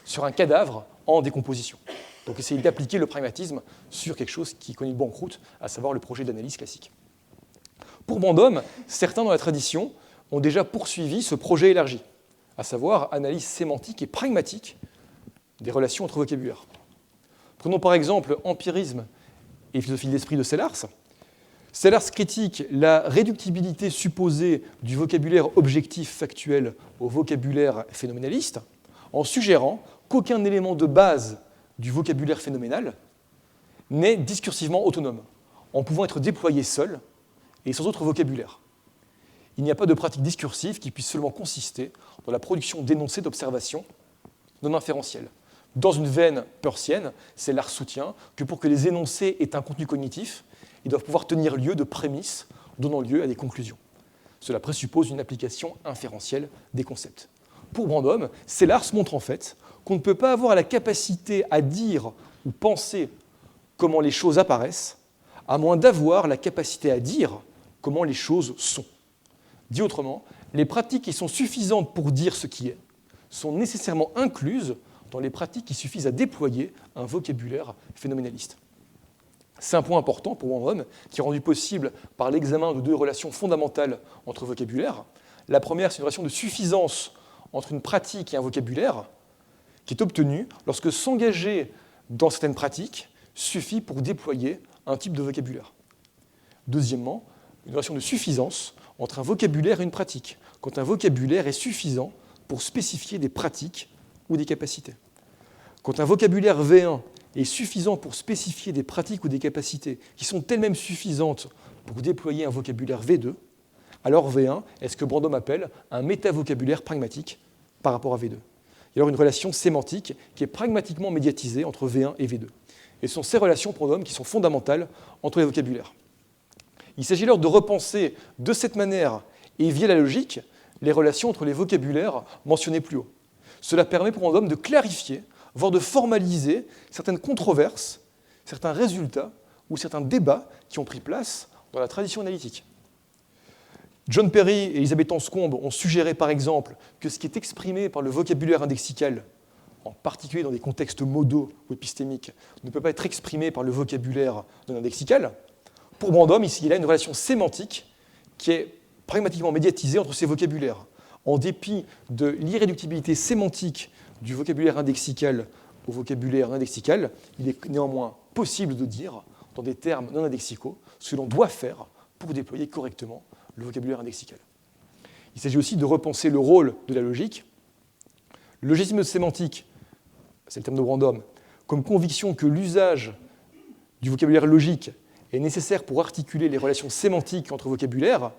sur un cadavre en décomposition. Donc essayer d'appliquer le pragmatisme sur quelque chose qui connaît une banqueroute, à savoir le projet d'analyse classique. Pour Brandom, certains dans la tradition ont déjà poursuivi ce projet élargi, à savoir analyse sémantique et pragmatique des relations entre vocabulaires. Prenons par exemple empirisme et philosophie de l'esprit de Sellars. Sellars critique la réductibilité supposée du vocabulaire objectif factuel au vocabulaire phénoménaliste, en suggérant qu'aucun élément de base du vocabulaire phénoménal n'est discursivement autonome, en pouvant être déployé seul et sans autre vocabulaire. Il n'y a pas de pratique discursive qui puisse seulement consister dans la production d'énoncés d'observations non inférentielles. Dans une veine peircienne, Sellars soutient que pour que les énoncés aient un contenu cognitif, ils doivent pouvoir tenir lieu de prémices donnant lieu à des conclusions. Cela présuppose une application inférentielle des concepts. Pour Brandom, Sellars montre en fait qu'on ne peut pas avoir la capacité à dire ou penser comment les choses apparaissent, à moins d'avoir la capacité à dire comment les choses sont. Dit autrement, les pratiques qui sont suffisantes pour dire ce qui est sont nécessairement incluses dans les pratiques qui suffisent à déployer un vocabulaire phénoménaliste. C'est un point important pour Brandom, qui est rendu possible par l'examen de deux relations fondamentales entre vocabulaires. La première, c'est une relation de suffisance entre une pratique et un vocabulaire, qui est obtenue lorsque s'engager dans certaines pratiques suffit pour déployer un type de vocabulaire. Deuxièmement, une relation de suffisance entre un vocabulaire et une pratique, quand un vocabulaire est suffisant pour spécifier des pratiques ou des capacités. Quand un vocabulaire V1 est suffisant pour spécifier des pratiques ou des capacités qui sont elles-mêmes suffisantes pour déployer un vocabulaire V2, alors V1 est ce que Brandom appelle un métavocabulaire pragmatique par rapport à V2. Il y a alors une relation sémantique qui est pragmatiquement médiatisée entre V1 et V2. Et ce sont ces relations, pour Brandom, qui sont fondamentales entre les vocabulaires. Il s'agit alors de repenser de cette manière et via la logique les relations entre les vocabulaires mentionnés plus haut. Cela permet pour Brandom de clarifier, voire de formaliser certaines controverses, certains résultats ou certains débats qui ont pris place dans la tradition analytique. John Perry et Elisabeth Anscombe ont suggéré par exemple que ce qui est exprimé par le vocabulaire indexical, en particulier dans des contextes modaux ou épistémiques, ne peut pas être exprimé par le vocabulaire non indexical. Pour Brandom, ici, il y a une relation sémantique qui est pragmatiquement médiatisée entre ces vocabulaires. En dépit de l'irréductibilité sémantique du vocabulaire indexical au vocabulaire non indexical, il est néanmoins possible de dire, dans des termes non indexicaux, ce que l'on doit faire pour déployer correctement le vocabulaire indexical. Il s'agit aussi de repenser le rôle de la logique. Le logisme sémantique, c'est le terme de Brandom, comme conviction que l'usage du vocabulaire logique est nécessaire pour articuler les relations sémantiques entre vocabulaires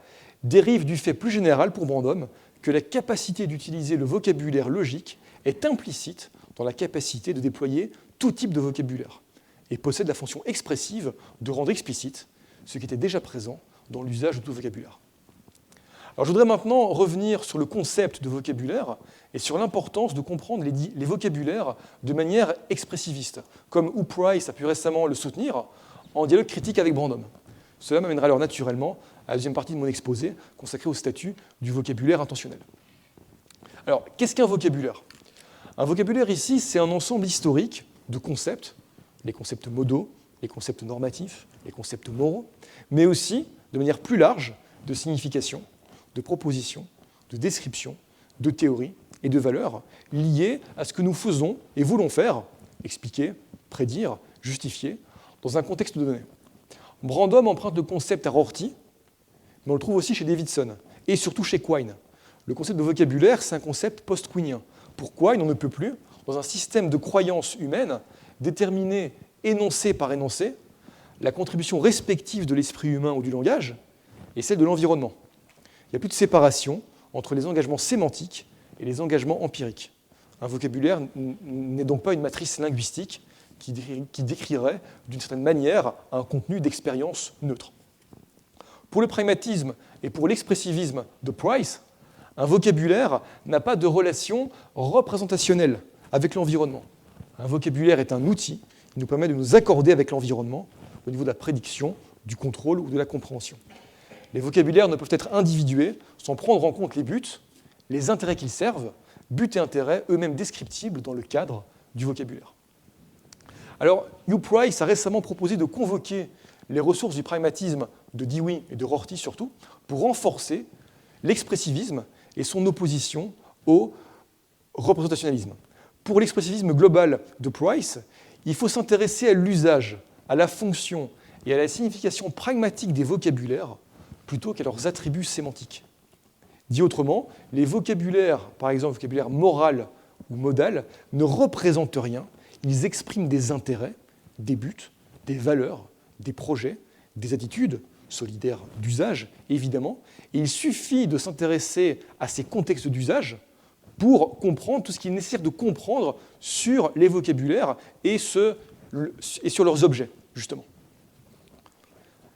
dérive du fait plus général pour Brandom que la capacité d'utiliser le vocabulaire logique est implicite dans la capacité de déployer tout type de vocabulaire et possède la fonction expressive de rendre explicite ce qui était déjà présent dans l'usage de tout vocabulaire. Alors, je voudrais maintenant revenir sur le concept de vocabulaire et sur l'importance de comprendre les vocabulaires de manière expressiviste, comme Hugh Price a pu récemment le soutenir en dialogue critique avec Brandom. Cela m'amènera alors naturellement à la deuxième partie de mon exposé consacrée au statut du vocabulaire intentionnel. Alors, qu'est-ce qu'un vocabulaire ? Un vocabulaire ici, c'est un ensemble historique de concepts, les concepts modaux, les concepts normatifs, les concepts moraux, mais aussi, de manière plus large, de signification, de propositions, de descriptions, de théories et de valeurs liées à ce que nous faisons et voulons faire, expliquer, prédire, justifier, dans un contexte donné. Brandom emprunte le concept à Rorty, mais on le trouve aussi chez Davidson, et surtout chez Quine. Le concept de vocabulaire, c'est un concept post-quinien. Pour Quine, on ne peut plus, dans un système de croyances humaines, déterminer énoncé par énoncé la contribution respective de l'esprit humain ou du langage et celle de l'environnement. Il n'y a plus de séparation entre les engagements sémantiques et les engagements empiriques. Un vocabulaire n'est donc pas une matrice linguistique qui décrirait d'une certaine manière un contenu d'expérience neutre. Pour le pragmatisme et pour l'expressivisme de Price, un vocabulaire n'a pas de relation représentationnelle avec l'environnement. Un vocabulaire est un outil qui nous permet de nous accorder avec l'environnement au niveau de la prédiction, du contrôle ou de la compréhension. Les vocabulaires ne peuvent être individués sans prendre en compte les buts, les intérêts qu'ils servent, buts et intérêts eux-mêmes descriptibles dans le cadre du vocabulaire. Alors, Hugh Price a récemment proposé de convoquer les ressources du pragmatisme de Dewey et de Rorty surtout pour renforcer l'expressivisme et son opposition au représentationnalisme. Pour l'expressivisme global de Price, il faut s'intéresser à l'usage, à la fonction et à la signification pragmatique des vocabulaires plutôt qu'à leurs attributs sémantiques. Dit autrement, les vocabulaires, par exemple le vocabulaire moral ou modal, ne représentent rien, ils expriment des intérêts, des buts, des valeurs, des projets, des attitudes solidaires d'usage, évidemment, et il suffit de s'intéresser à ces contextes d'usage pour comprendre tout ce qu'il est nécessaire de comprendre sur les vocabulaires et sur leurs objets, justement.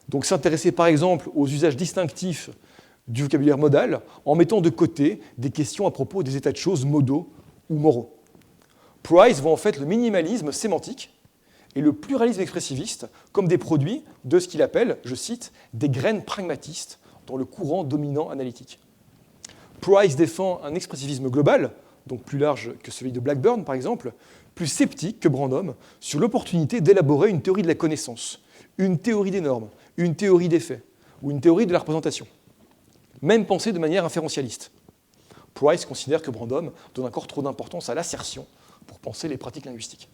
Donc s'intéresser par exemple aux usages distinctifs du vocabulaire modal en mettant de côté des questions à propos des états de choses modaux ou moraux. Price voit en fait le minimalisme sémantique et le pluralisme expressiviste comme des produits de ce qu'il appelle, je cite, des graines pragmatistes dans le courant dominant analytique. Price défend un expressivisme global, donc plus large que celui de Blackburn par exemple, plus sceptique que Brandom sur l'opportunité d'élaborer une théorie de la connaissance, une théorie des normes, une théorie des faits ou une théorie de la représentation. Même pensée de manière inférentialiste. Price considère que Brandom donne encore trop d'importance à l'assertion pour penser les pratiques linguistiques.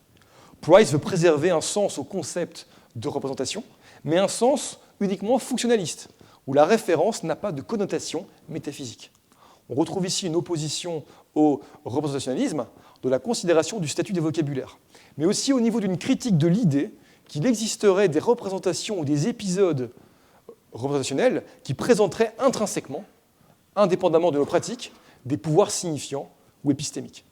Price veut préserver un sens au concept de représentation, mais un sens uniquement fonctionnaliste, où la référence n'a pas de connotation métaphysique. On retrouve ici une opposition au représentationnalisme de la considération du statut des vocabulaires, mais aussi au niveau d'une critique de l'idée qu'il existerait des représentations ou des épisodes représentationnels qui présenteraient intrinsèquement, indépendamment de nos pratiques, des pouvoirs signifiants ou épistémiques.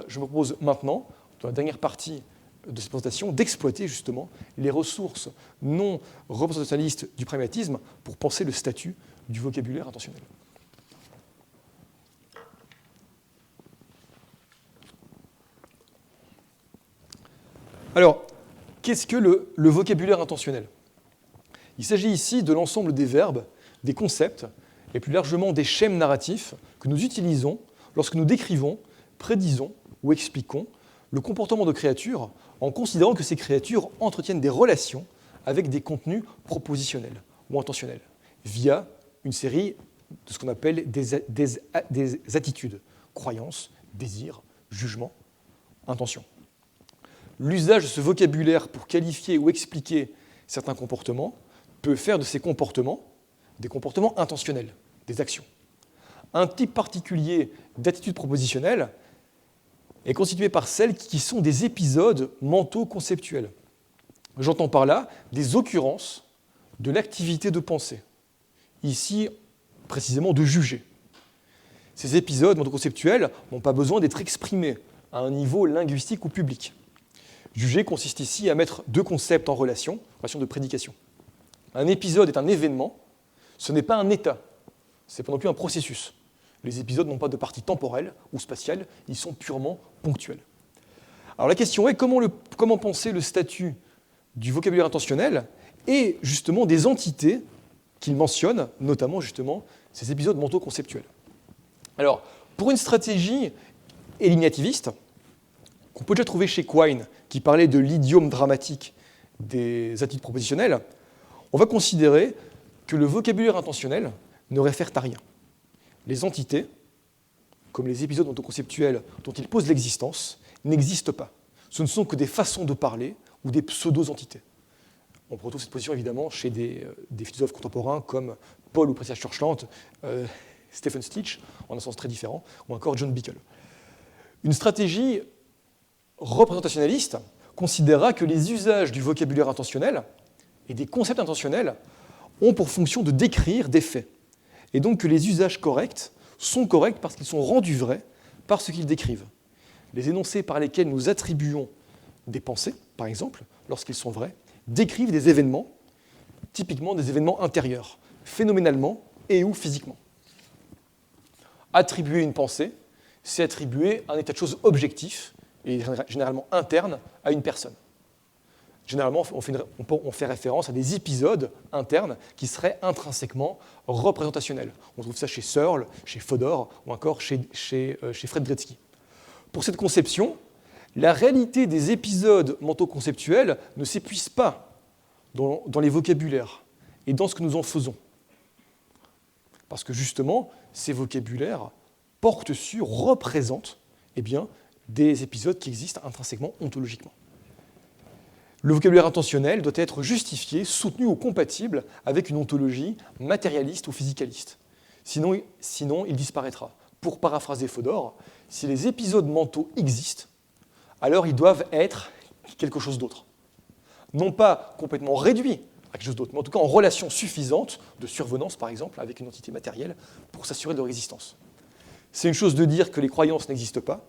Je me propose maintenant, dans la dernière partie de cette présentation, d'exploiter justement les ressources non représentationalistes du pragmatisme pour penser le statut du vocabulaire intentionnel. Alors, qu'est-ce que le vocabulaire intentionnel ? Il s'agit ici de l'ensemble des verbes, des concepts, et plus largement des schèmes narratifs que nous utilisons lorsque nous décrivons, prédisons ou expliquons le comportement de créatures en considérant que ces créatures entretiennent des relations avec des contenus propositionnels ou intentionnels, via une série de ce qu'on appelle des attitudes, croyances, désirs, jugements, intentions. L'usage de ce vocabulaire pour qualifier ou expliquer certains comportements peut faire de ces comportements des comportements intentionnels, des actions. Un type particulier d'attitude propositionnelle est constitué par celles qui sont des épisodes mentaux conceptuels. J'entends par là des occurrences de l'activité de pensée. Ici, précisément, de juger. Ces épisodes mentoconceptuels n'ont pas besoin d'être exprimés à un niveau linguistique ou public. Juger consiste ici à mettre deux concepts en relation de prédication. Un épisode est un événement, ce n'est pas un état, ce n'est pas non plus un processus. Les épisodes n'ont pas de partie temporelle ou spatiale, ils sont purement ponctuels. Alors la question est comment penser le statut du vocabulaire intentionnel et justement des entités qu'il mentionne, notamment justement ces épisodes mentaux conceptuels. Alors, pour une stratégie élignativiste, qu'on peut déjà trouver chez Quine, qui parlait de l'idiome dramatique des attitudes propositionnelles, on va considérer que le vocabulaire intentionnel ne réfère à rien. Les entités, comme les épisodes mentaux-conceptuels dont ils posent l'existence, n'existent pas. Ce ne sont que des façons de parler ou des pseudo-entités. On retrouve cette position évidemment chez des philosophes contemporains comme Paul ou Priscilla Churchland, Stephen Stich, en un sens très différent, ou encore John Bickel. Une stratégie représentationnaliste considérera que les usages du vocabulaire intentionnel et des concepts intentionnels ont pour fonction de décrire des faits. Et donc que les usages corrects sont corrects parce qu'ils sont rendus vrais par ce qu'ils décrivent. Les énoncés par lesquels nous attribuons des pensées, par exemple, lorsqu'ils sont vrais, décrivent des événements, typiquement des événements intérieurs, phénoménalement et ou physiquement. Attribuer une pensée, c'est attribuer un état de choses objectif et généralement interne à une personne. Généralement, on fait référence à des épisodes internes qui seraient intrinsèquement représentationnels. On trouve ça chez Searle, chez Fodor ou encore chez Fred Gretzky. Pour cette conception, la réalité des épisodes mentaux conceptuels ne s'épuise pas dans les vocabulaires et dans ce que nous en faisons. Parce que justement, ces vocabulaires portent sur, représentent des épisodes qui existent intrinsèquement, ontologiquement. Le vocabulaire intentionnel doit être justifié, soutenu ou compatible avec une ontologie matérialiste ou physicaliste. Sinon, il disparaîtra. Pour paraphraser Fodor, si les épisodes mentaux existent, alors ils doivent être quelque chose d'autre. Non pas complètement réduits à quelque chose d'autre, mais en tout cas en relation suffisante de survenance, par exemple, avec une entité matérielle pour s'assurer de leur existence. C'est une chose de dire que les croyances n'existent pas,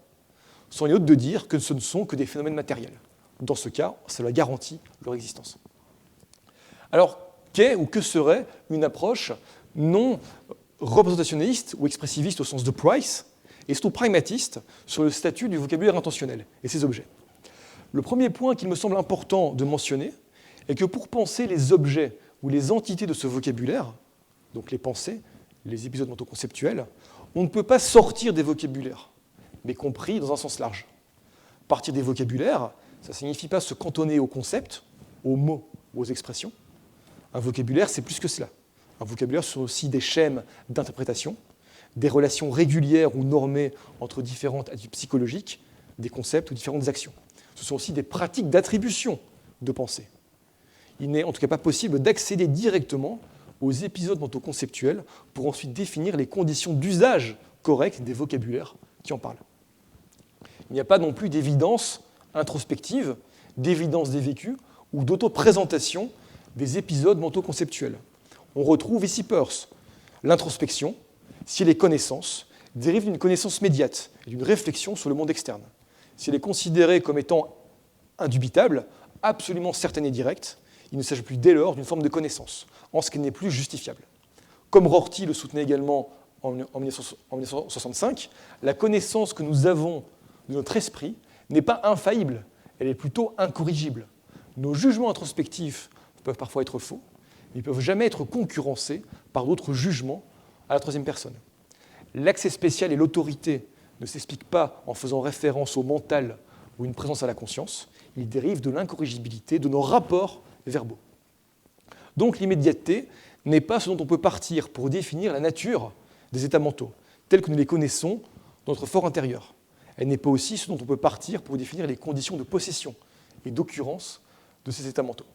c'en est autre de dire que ce ne sont que des phénomènes matériels. Dans ce cas, cela garantit leur existence. Alors, qu'est ou que serait une approche non représentationnaliste ou expressiviste au sens de Price, et surtout pragmatiste sur le statut du vocabulaire intentionnel et ses objets? Le premier point qu'il me semble important de mentionner est que pour penser les objets ou les entités de ce vocabulaire, donc les pensées, les épisodes mentaux conceptuels, on ne peut pas sortir des vocabulaires, mais compris dans un sens large. Partir des vocabulaires, ça ne signifie pas se cantonner aux concepts, aux mots ou aux expressions. Un vocabulaire, c'est plus que cela. Un vocabulaire, ce sont aussi des schèmes d'interprétation, des relations régulières ou normées entre différentes attitudes psychologiques, des concepts ou différentes actions. Ce sont aussi des pratiques d'attribution de pensée. Il n'est en tout cas pas possible d'accéder directement aux épisodes mentaux conceptuels pour ensuite définir les conditions d'usage correct des vocabulaires qui en parlent. Il n'y a pas non plus d'évidence introspective, d'évidence des vécus ou d'auto-présentation des épisodes mentaux conceptuels. On retrouve ici Peirce. L'introspection, si les connaissances dérivent d'une connaissance médiate et d'une réflexion sur le monde externe. Si elle est considérée comme étant indubitable, absolument certaine et directe, il ne s'agit plus dès lors d'une forme de connaissance, en ce qu'elle n'est plus justifiable. Comme Rorty le soutenait également en 1965, la connaissance que nous avons de notre esprit n'est pas infaillible, elle est plutôt incorrigible. Nos jugements introspectifs peuvent parfois être faux, mais ils ne peuvent jamais être concurrencés par d'autres jugements à la troisième personne. L'accès spécial et l'autorité ne s'expliquent pas en faisant référence au mental ou une présence à la conscience, ils dérivent de l'incorrigibilité de nos rapports verbaux. Donc l'immédiateté n'est pas ce dont on peut partir pour définir la nature des états mentaux, tels que nous les connaissons dans notre fort intérieur. Elle n'est pas aussi ce dont on peut partir pour définir les conditions de possession et d'occurrence de ces états mentaux.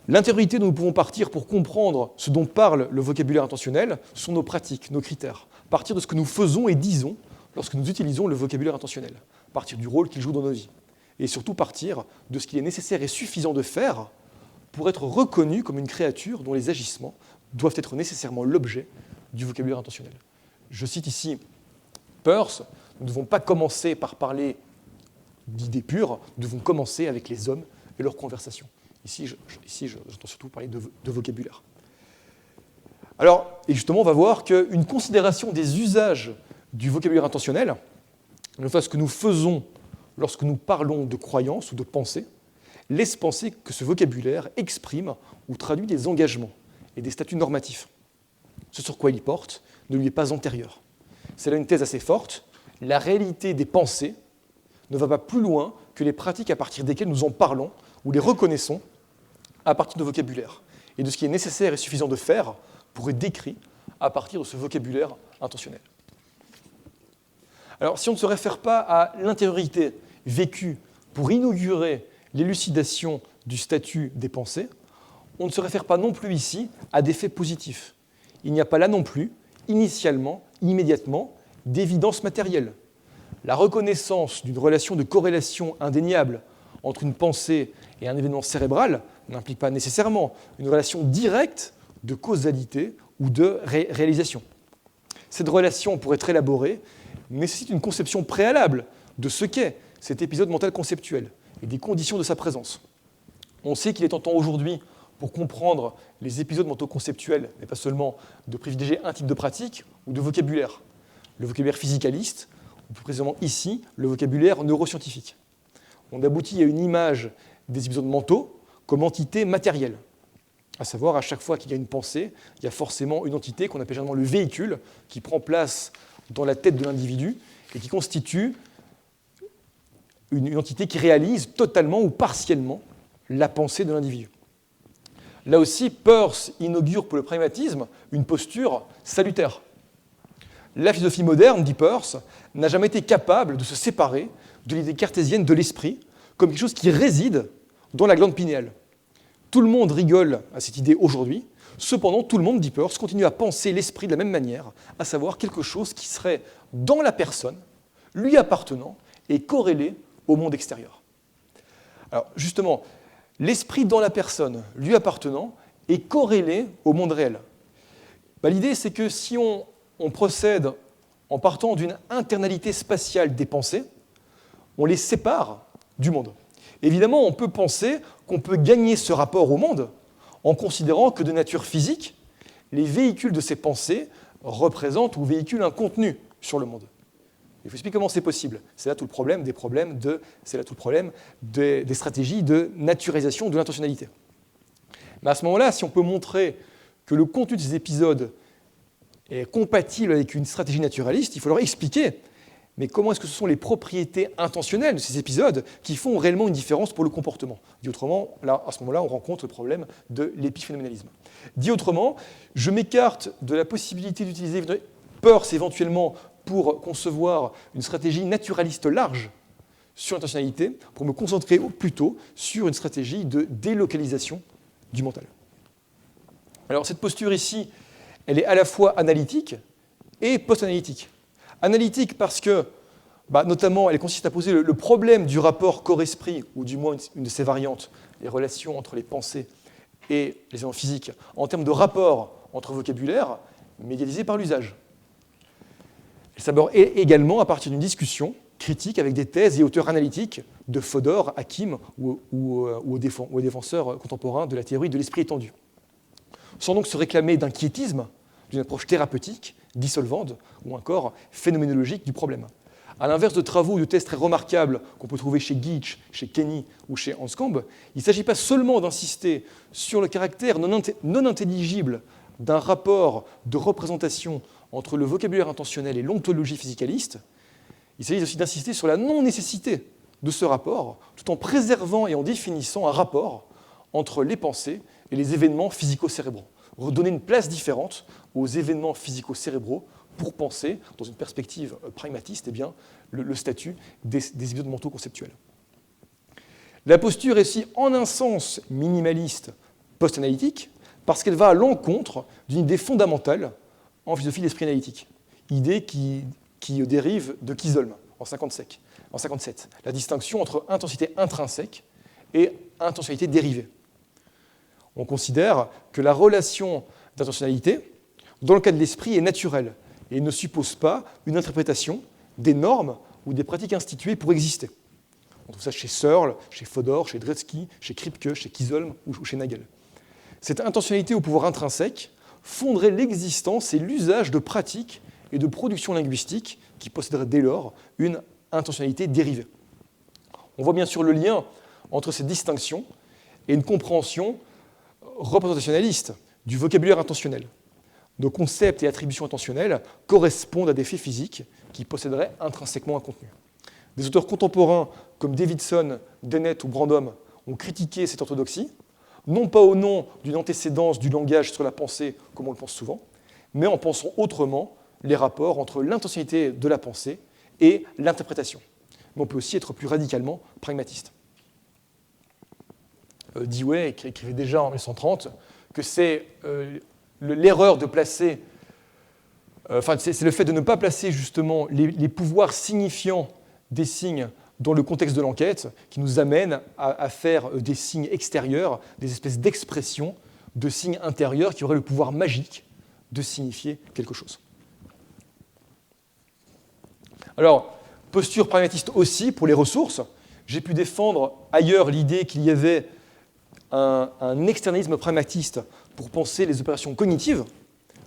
L'intériorité dont nous pouvons partir pour comprendre ce dont parle le vocabulaire intentionnel sont nos pratiques, nos critères, partir de ce que nous faisons et disons lorsque nous utilisons le vocabulaire intentionnel, partir du rôle qu'il joue dans nos vies. et surtout partir de ce qu'il est nécessaire et suffisant de faire pour être reconnu comme une créature dont les agissements doivent être nécessairement l'objet du vocabulaire intentionnel. Je cite ici Peirce, nous ne devons pas commencer par parler d'idées pures, nous devons commencer avec les hommes et leurs conversations. Ici, j'entends surtout parler de vocabulaire. Alors, et justement, on va voir qu'une considération des usages du vocabulaire intentionnel, ne fait ce que nous faisons lorsque nous parlons de croyances ou de pensées, laisse penser que ce vocabulaire exprime ou traduit des engagements et des statuts normatifs. Ce sur quoi il porte ne lui est pas antérieur. C'est là une thèse assez forte. La réalité des pensées ne va pas plus loin que les pratiques à partir desquelles nous en parlons ou les reconnaissons à partir de vocabulaire et de ce qui est nécessaire et suffisant de faire pour être décrit à partir de ce vocabulaire intentionnel. Alors, si on ne se réfère pas à l'intériorité vécue pour inaugurer l'élucidation du statut des pensées, on ne se réfère pas non plus ici à des faits positifs. Il n'y a pas là non plus, initialement, immédiatement, d'évidence matérielle. La reconnaissance d'une relation de corrélation indéniable entre une pensée et un événement cérébral n'implique pas nécessairement une relation directe de causalité ou de réalisation. Cette relation, pour être élaborée, nécessite une conception préalable de ce qu'est cet épisode mental conceptuel et des conditions de sa présence. On sait qu'il est tentant aujourd'hui, pour comprendre les épisodes mentaux conceptuels, mais pas seulement de privilégier un type de pratique ou de vocabulaire. Le vocabulaire physicaliste, ou plus précisément ici, le vocabulaire neuroscientifique. On aboutit à une image des épisodes mentaux comme entité matérielle. À savoir, à chaque fois qu'il y a une pensée, il y a forcément une entité qu'on appelle généralement le véhicule, qui prend place dans la tête de l'individu et qui constitue une entité qui réalise totalement ou partiellement la pensée de l'individu. Là aussi, Peirce inaugure pour le pragmatisme une posture salutaire. La philosophie moderne, dit Peirce, n'a jamais été capable de se séparer de l'idée cartésienne de l'esprit comme quelque chose qui réside dans la glande pinéale. Tout le monde rigole à cette idée aujourd'hui, cependant tout le monde, dit Peirce, continue à penser l'esprit de la même manière, à savoir quelque chose qui serait dans la personne, lui appartenant et corrélé au monde extérieur. Alors justement, l'esprit dans la personne, lui appartenant, est corrélé au monde réel. L'idée, c'est que si on procède en partant d'une internalité spatiale des pensées, on les sépare du monde. Évidemment, on peut penser qu'on peut gagner ce rapport au monde en considérant que de nature physique, les véhicules de ces pensées représentent ou véhiculent un contenu sur le monde. Il faut expliquer comment c'est possible. C'est là tout le problème des stratégies de naturalisation de l'intentionnalité. Mais à ce moment-là, si on peut montrer que le contenu de ces épisodes est compatible avec une stratégie naturaliste, il faut leur expliquer mais comment est-ce que ce sont les propriétés intentionnelles de ces épisodes qui font réellement une différence pour le comportement. Dit autrement, là, à ce moment-là, on rencontre le problème de l'épiphénoménalisme. Dit autrement, je m'écarte de la possibilité d'utiliser Peirce éventuellement pour concevoir une stratégie naturaliste large sur l'intentionnalité, pour me concentrer plutôt sur une stratégie de délocalisation du mental. Alors cette posture ici, elle est à la fois analytique et post-analytique. Analytique parce que, notamment, elle consiste à poser le problème du rapport corps-esprit, ou du moins une de ses variantes, les relations entre les pensées et les éléments physiques, en termes de rapport entre vocabulaire, médiatisé par l'usage. Elle s'aborde également à partir d'une discussion critique avec des thèses et auteurs analytiques de Fodor, Hakim ou aux défenseurs contemporains de la théorie de l'esprit étendu. Sans donc se réclamer d'un quiétisme, d'une approche thérapeutique, dissolvante ou encore phénoménologique du problème. À l'inverse de travaux ou de tests très remarquables qu'on peut trouver chez Geach, chez Kenny ou chez Anscombe, il ne s'agit pas seulement d'insister sur le caractère non intelligible d'un rapport de représentation entre le vocabulaire intentionnel et l'ontologie physicaliste, il s'agit aussi d'insister sur la non-nécessité de ce rapport, tout en préservant et en définissant un rapport entre les pensées et les événements physico-cérébraux. Redonner une place différente aux événements physico-cérébraux pour penser, dans une perspective pragmatiste, le statut des épisodes mentaux conceptuels. La posture est aussi, en un sens, minimaliste, post-analytique, parce qu'elle va à l'encontre d'une idée fondamentale en philosophie de l'esprit analytique, idée qui dérive de Kieselm, en 57, la distinction entre intensité intrinsèque et intentionnalité dérivée. On considère que la relation d'intentionnalité, dans le cas de l'esprit, est naturelle et ne suppose pas une interprétation des normes ou des pratiques instituées pour exister. On trouve ça chez Searle, chez Fodor, chez Dretske, chez Kripke, chez Kieselm ou chez Nagel. Cette intentionnalité au pouvoir intrinsèque fonderait l'existence et l'usage de pratiques et de productions linguistiques qui posséderaient dès lors une intentionnalité dérivée. On voit bien sûr le lien entre ces distinctions et une compréhension représentationnaliste du vocabulaire intentionnel. Nos concepts et attributions intentionnelles correspondent à des faits physiques qui posséderaient intrinsèquement un contenu. Des auteurs contemporains comme Davidson, Dennett ou Brandom ont critiqué cette orthodoxie, non pas au nom d'une antécédence du langage sur la pensée, comme on le pense souvent, mais en pensant autrement les rapports entre l'intentionnalité de la pensée et l'interprétation. Mais on peut aussi être plus radicalement pragmatiste. Dewey écrivait déjà en 1930 que c'est l'erreur de placer, c'est le fait de ne pas placer justement les pouvoirs signifiants des signes dans le contexte de l'enquête qui nous amène à faire des signes extérieurs, des espèces d'expressions de signes intérieurs qui auraient le pouvoir magique de signifier quelque chose. Alors, posture pragmatiste aussi pour les ressources. J'ai pu défendre ailleurs l'idée qu'il y avait un externalisme pragmatiste pour penser les opérations cognitives,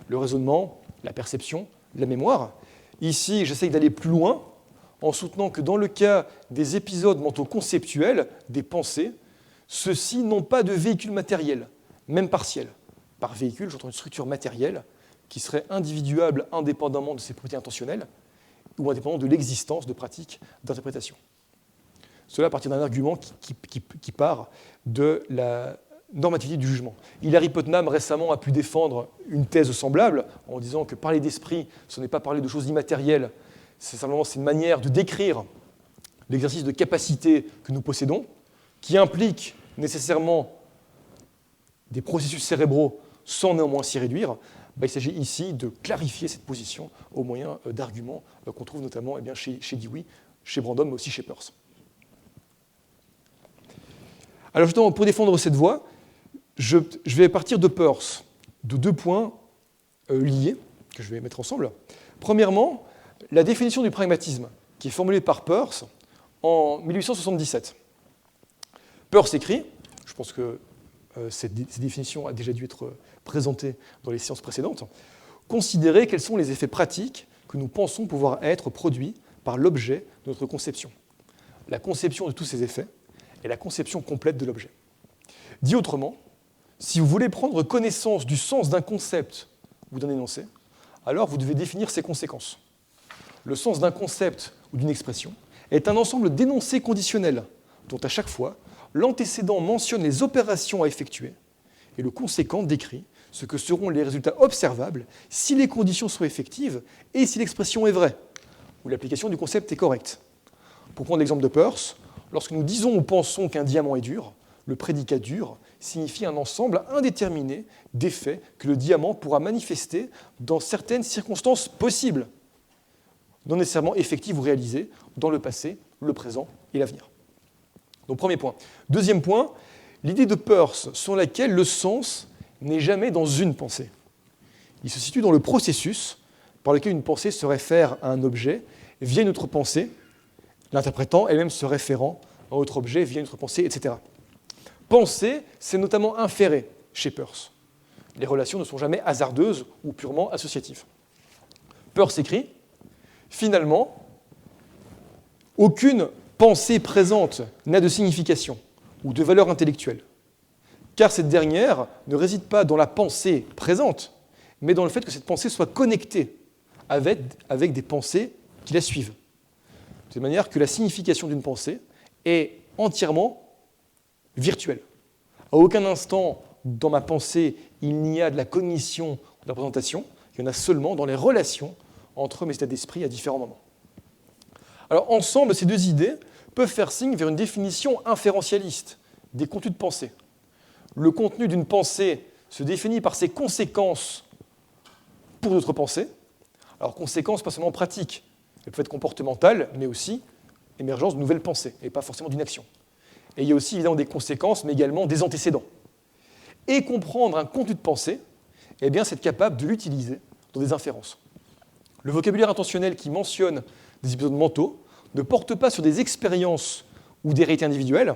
le raisonnement, la perception, la mémoire. Ici, j'essaye d'aller plus loin en soutenant que dans le cas des épisodes mentaux conceptuels, des pensées, ceux-ci n'ont pas de véhicule matériel, même partiel. Par véhicule, j'entends une structure matérielle qui serait individuable indépendamment de ses propriétés intentionnelles ou indépendamment de l'existence de pratiques d'interprétation. Cela à partir d'un argument qui part de la normativité du jugement. Hilary Putnam récemment a pu défendre une thèse semblable en disant que parler d'esprit, ce n'est pas parler de choses immatérielles, c'est simplement une manière de décrire l'exercice de capacité que nous possédons, qui implique nécessairement des processus cérébraux sans néanmoins s'y réduire. Il s'agit ici de clarifier cette position au moyen d'arguments qu'on trouve notamment chez Dewey, chez Brandom, mais aussi chez Peirce. Alors justement, pour défendre cette voie, je vais partir de Peirce, de deux points liés, que je vais mettre ensemble. Premièrement, la définition du pragmatisme, qui est formulée par Peirce en 1877. Peirce écrit, je pense que cette définition a déjà dû être présentée dans les séances précédentes, considérer quels sont les effets pratiques que nous pensons pouvoir être produits par l'objet de notre conception. La conception de tous ces effets est la conception complète de l'objet. Dit autrement, si vous voulez prendre connaissance du sens d'un concept ou d'un énoncé, alors vous devez définir ses conséquences. Le sens d'un concept ou d'une expression est un ensemble d'énoncés conditionnels dont à chaque fois, l'antécédent mentionne les opérations à effectuer et le conséquent décrit ce que seront les résultats observables si les conditions sont effectives et si l'expression est vraie, ou l'application du concept est correcte. Pour prendre l'exemple de Peirce, lorsque nous disons ou pensons qu'un diamant est dur, le prédicat dur signifie un ensemble indéterminé d'effets que le diamant pourra manifester dans certaines circonstances possibles, non nécessairement effectives ou réalisées dans le passé, le présent et l'avenir. Donc premier point. Deuxième point, l'idée de Peirce selon laquelle le sens n'est jamais dans une pensée. Il se situe dans le processus par lequel une pensée se réfère à un objet via une autre pensée, l'interprétant elle-même se référant à un autre objet via une autre pensée, etc. Penser, c'est notamment inférer chez Peirce. Les relations ne sont jamais hasardeuses ou purement associatives. Peirce écrit, finalement, aucune pensée présente n'a de signification ou de valeur intellectuelle, car cette dernière ne réside pas dans la pensée présente, mais dans le fait que cette pensée soit connectée avec des pensées qui la suivent. De manière que la signification d'une pensée est entièrement virtuelle. À aucun instant dans ma pensée, il n'y a de la cognition ou de la représentation, il y en a seulement dans les relations entre mes états d'esprit à différents moments. Alors ensemble, ces deux idées peuvent faire signe vers une définition inférentialiste des contenus de pensée. Le contenu d'une pensée se définit par ses conséquences pour d'autres pensées. Alors conséquences pas seulement pratiques, Elle peut être comportementale, mais aussi émergence de nouvelles pensées, et pas forcément d'une action. Et il y a aussi évidemment des conséquences, mais également des antécédents. Et comprendre un contenu de pensée, eh bien, c'est être capable de l'utiliser dans des inférences. Le vocabulaire intentionnel qui mentionne des épisodes mentaux ne porte pas sur des expériences ou des réalités individuelles,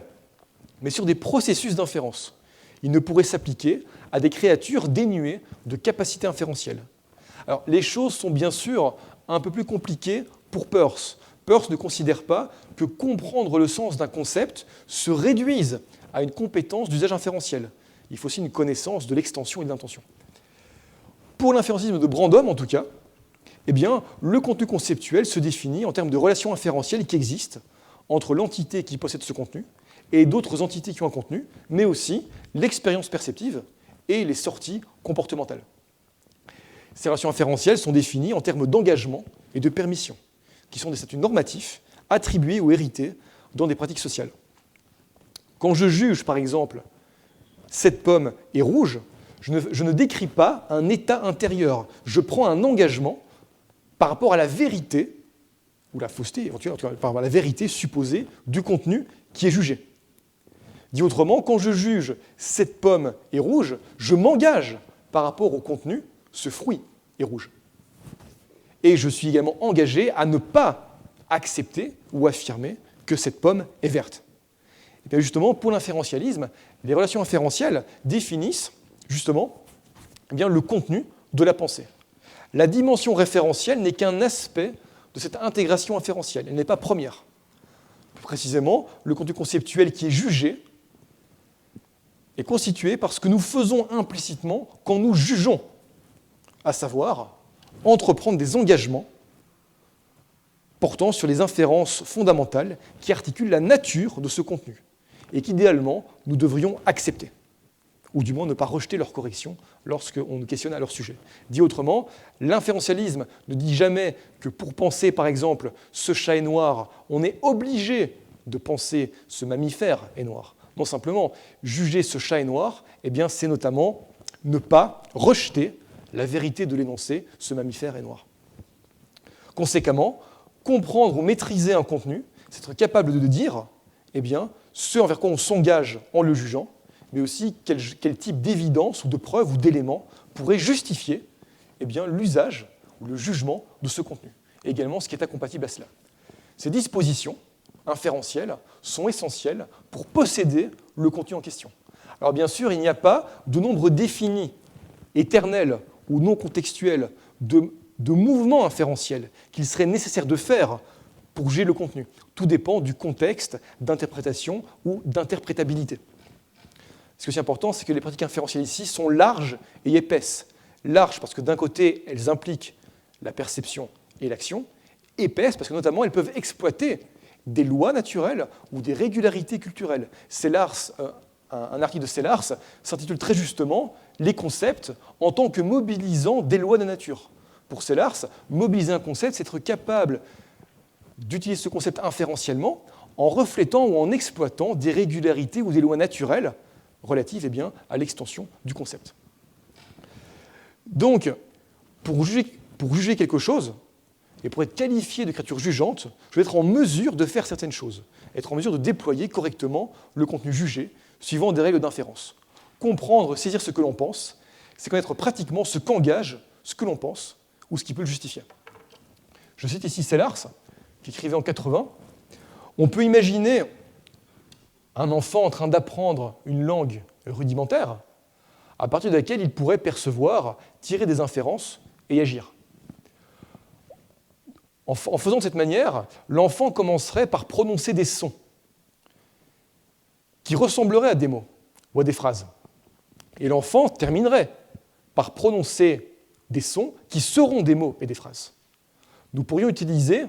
mais sur des processus d'inférence. Il ne pourrait s'appliquer à des créatures dénuées de capacités inférentielles. Alors, les choses sont bien sûr un peu plus compliquées pour Peirce. Peirce ne considère pas que comprendre le sens d'un concept se réduise à une compétence d'usage inférentiel. Il faut aussi une connaissance de l'extension et de l'intention. Pour l'inférentisme de Brandom, en tout cas, eh bien, le contenu conceptuel se définit en termes de relations inférentielles qui existent entre l'entité qui possède ce contenu et d'autres entités qui ont un contenu, mais aussi l'expérience perceptive et les sorties comportementales. Ces relations inférentielles sont définies en termes d'engagement et de permission, qui sont des statuts normatifs attribués ou hérités dans des pratiques sociales. Quand je juge, par exemple, cette pomme est rouge, je ne décris pas un état intérieur. Je prends un engagement par rapport à la vérité, ou la fausseté, éventuellement, par rapport à la vérité supposée du contenu qui est jugé. Dit autrement, quand je juge cette pomme est rouge, je m'engage par rapport au contenu, ce fruit est rouge. Et je suis également engagé à ne pas accepter ou affirmer que cette pomme est verte. Et bien justement, pour l'inférentialisme, les relations inférentielles définissent justement le contenu de la pensée. La dimension référentielle n'est qu'un aspect de cette intégration inférentielle, elle n'est pas première. Plus précisément, le contenu conceptuel qui est jugé est constitué par ce que nous faisons implicitement quand nous jugeons, à savoir entreprendre des engagements portant sur les inférences fondamentales qui articulent la nature de ce contenu et qu'idéalement nous devrions accepter, ou du moins ne pas rejeter leur correction lorsqu'on nous questionne à leur sujet. Dit autrement, l'inférentialisme ne dit jamais que pour penser, par exemple, ce chat est noir, on est obligé de penser ce mammifère est noir. Non, simplement, juger ce chat est noir, eh bien, c'est notamment ne pas rejeter la vérité de l'énoncé, ce mammifère est noir. Conséquemment, comprendre ou maîtriser un contenu, c'est être capable de dire eh bien, ce envers quoi on s'engage en le jugeant, mais aussi quel type d'évidence ou de preuve ou d'élément pourrait justifier eh bien, l'usage ou le jugement de ce contenu, et également ce qui est incompatible à cela. Ces dispositions inférentielles sont essentielles pour posséder le contenu en question. Alors bien sûr, il n'y a pas de nombre défini, éternel ou non contextuel, de mouvements inférentiels qu'il serait nécessaire de faire pour juger le contenu. Tout dépend du contexte d'interprétation ou d'interprétabilité. Ce qui est aussi important, c'est que les pratiques inférentielles ici sont larges et épaisses. Larges parce que d'un côté, elles impliquent la perception et l'action. Épaisses parce que notamment, elles peuvent exploiter des lois naturelles ou des régularités culturelles. Un article de Sellars s'intitule très justement « Les concepts en tant que mobilisant des lois de la nature ». Pour Sellars, mobiliser un concept, c'est être capable d'utiliser ce concept inférentiellement en reflétant ou en exploitant des régularités ou des lois naturelles relatives à l'extension du concept. Donc, pour juger quelque chose, et pour être qualifié de créature jugeante, je vais être en mesure de faire certaines choses, être en mesure de déployer correctement le contenu jugé, suivant des règles d'inférence. Comprendre, saisir ce que l'on pense, c'est connaître pratiquement ce qu'engage ce que l'on pense ou ce qui peut le justifier. Je cite ici Sellars, qui écrivait en 80. On peut imaginer un enfant en train d'apprendre une langue rudimentaire, à partir de laquelle il pourrait percevoir, tirer des inférences et agir. En faisant de cette manière, l'enfant commencerait par prononcer des sons qui ressembleraient à des mots ou à des phrases. Et l'enfant terminerait par prononcer des sons qui seront des mots et des phrases. Nous pourrions utiliser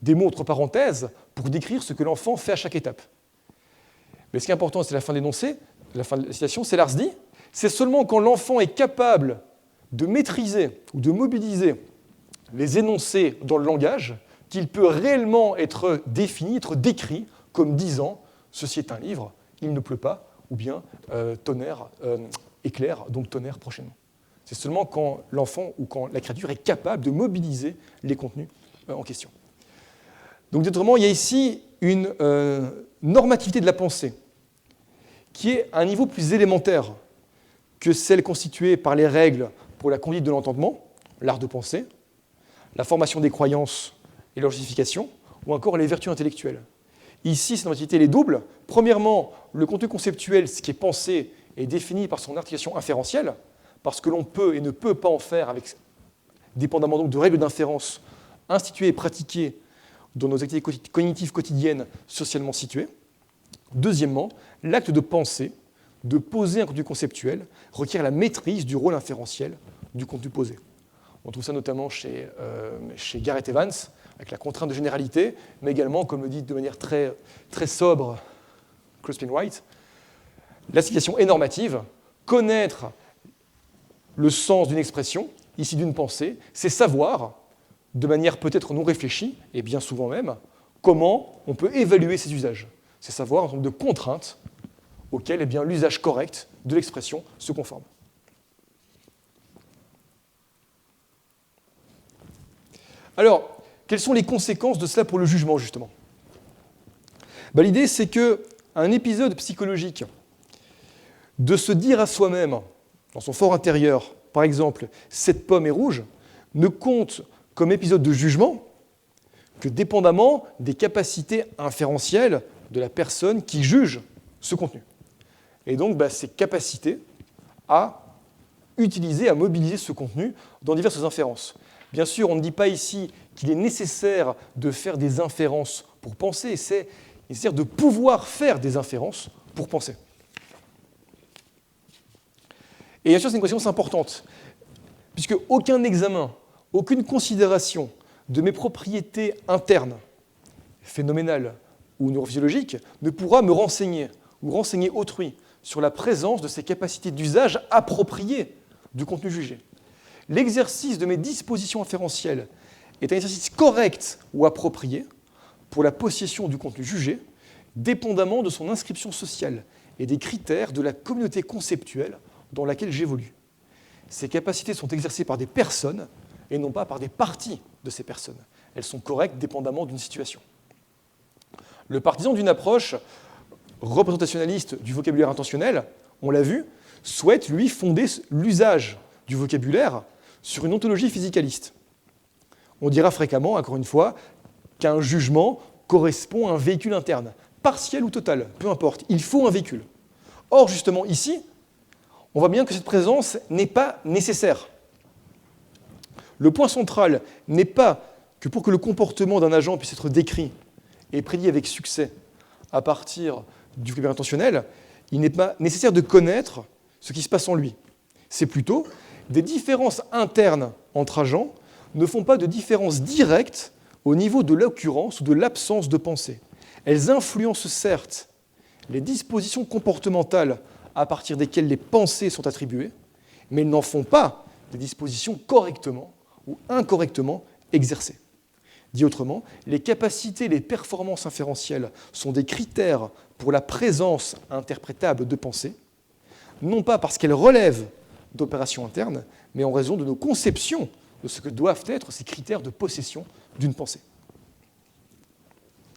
des mots entre parenthèses pour décrire ce que l'enfant fait à chaque étape. Mais ce qui est important, c'est la fin de l'énoncé, la fin de la citation, Sellars dit « C'est seulement quand l'enfant est capable de maîtriser ou de mobiliser les énoncés dans le langage qu'il peut réellement être défini, être décrit comme disant « Ceci est un livre, il ne pleut pas » ou bien tonnerre, éclair, donc tonnerre prochainement. C'est seulement quand l'enfant ou quand la créature est capable de mobiliser les contenus en question. Donc, autrement, il y a ici une normativité de la pensée qui est à un niveau plus élémentaire que celle constituée par les règles pour la conduite de l'entendement, l'art de penser, la formation des croyances et leur justification, ou encore les vertus intellectuelles. Ici, cette normativité elle est double. Premièrement, le contenu conceptuel, ce qui est pensé, est défini par son articulation inférentielle, parce que l'on peut et ne peut pas en faire avec, dépendamment donc de règles d'inférence instituées et pratiquées dans nos activités cognitives quotidiennes socialement situées. Deuxièmement, l'acte de penser, de poser un contenu conceptuel, requiert la maîtrise du rôle inférentiel du contenu posé. On trouve ça notamment chez Garrett Evans, avec la contrainte de généralité, mais également, comme le dit de manière très, très sobre Crispin Wright, la signification est normative. Connaître le sens d'une expression, ici d'une pensée, c'est savoir, de manière peut-être non réfléchie, et bien souvent même, comment on peut évaluer ces usages. C'est savoir un certain nombre de contraintes auxquelles l'usage correct de l'expression se conforme. Alors, quelles sont les conséquences de cela pour le jugement, justement ? L'idée, c'est qu'un épisode psychologique, de se dire à soi-même, dans son fort intérieur, par exemple, « cette pomme est rouge », ne compte comme épisode de jugement que dépendamment des capacités inférentielles de la personne qui juge ce contenu. Et donc, ces capacités à utiliser, à mobiliser ce contenu dans diverses inférences. Bien sûr, on ne dit pas ici qu'il est nécessaire de faire des inférences pour penser, c'est nécessaire de pouvoir faire des inférences pour penser. Et bien sûr, c'est une conséquence importante, puisque aucun examen, aucune considération de mes propriétés internes, phénoménales ou neurophysiologiques, ne pourra me renseigner ou renseigner autrui sur la présence de ces capacités d'usage appropriées du contenu jugé. L'exercice de mes dispositions inférentielles est un exercice correct ou approprié pour la possession du contenu jugé, dépendamment de son inscription sociale et des critères de la communauté conceptuelle dans laquelle j'évolue. Ces capacités sont exercées par des personnes et non pas par des parties de ces personnes. Elles sont correctes dépendamment d'une situation. Le partisan d'une approche représentationnaliste du vocabulaire intentionnel, on l'a vu, souhaite, lui, fonder l'usage du vocabulaire sur une ontologie physicaliste. On dira fréquemment, encore une fois, qu'un jugement correspond à un véhicule interne, partiel ou total, peu importe, il faut un véhicule. Or, justement, ici, on voit bien que cette présence n'est pas nécessaire. Le point central n'est pas que pour que le comportement d'un agent puisse être décrit et prédit avec succès à partir du vocabulaire intentionnel, il n'est pas nécessaire de connaître ce qui se passe en lui. C'est plutôt des différences internes entre agents ne font pas de différence directe au niveau de l'occurrence ou de l'absence de pensée. Elles influencent certes les dispositions comportementales à partir desquelles les pensées sont attribuées, mais elles n'en font pas des dispositions correctement ou incorrectement exercées. Dit autrement, les capacités, les performances inférentielles sont des critères pour la présence interprétable de pensée, non pas parce qu'elles relèvent d'opérations internes, mais en raison de nos conceptions de ce que doivent être ces critères de possession d'une pensée.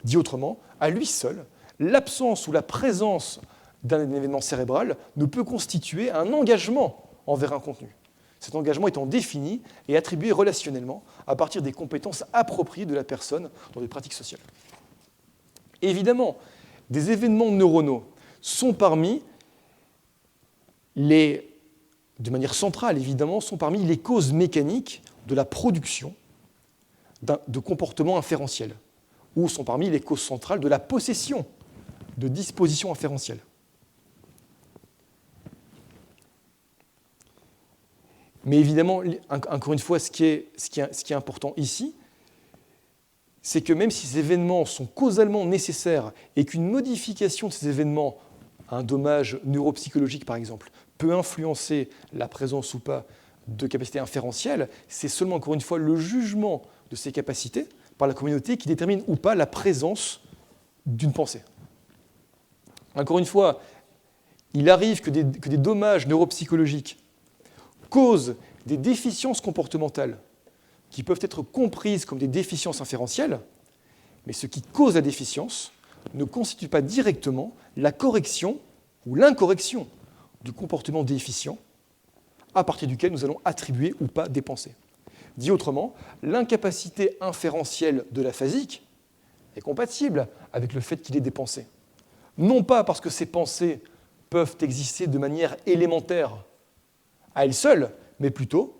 Dit autrement, à lui seul, l'absence ou la présence d'un événement cérébral ne peut constituer un engagement envers un contenu. Cet engagement étant défini et attribué relationnellement à partir des compétences appropriées de la personne dans des pratiques sociales. Évidemment, des événements neuronaux sont parmi les, de manière centrale évidemment, sont parmi les causes mécaniques de la production de comportements inférentiels, ou sont parmi les causes centrales de la possession de dispositions inférentielles. Mais évidemment, encore une fois, ce qui est important ici, c'est que même si ces événements sont causalement nécessaires et qu'une modification de ces événements, un dommage neuropsychologique par exemple, peut influencer la présence ou pas de capacités inférentielles, c'est seulement, encore une fois, le jugement de ces capacités par la communauté qui détermine ou pas la présence d'une pensée. Encore une fois, il arrive que des dommages neuropsychologiques causent des déficiences comportementales qui peuvent être comprises comme des déficiences inférentielles, mais ce qui cause la déficience ne constitue pas directement la correction ou l'incorrection du comportement déficient à partir duquel nous allons attribuer ou pas des pensées. Dit autrement, l'incapacité inférentielle de l'aphasique est compatible avec le fait qu'il ait des pensées. Non pas parce que ces pensées peuvent exister de manière élémentaire à elles seules, mais plutôt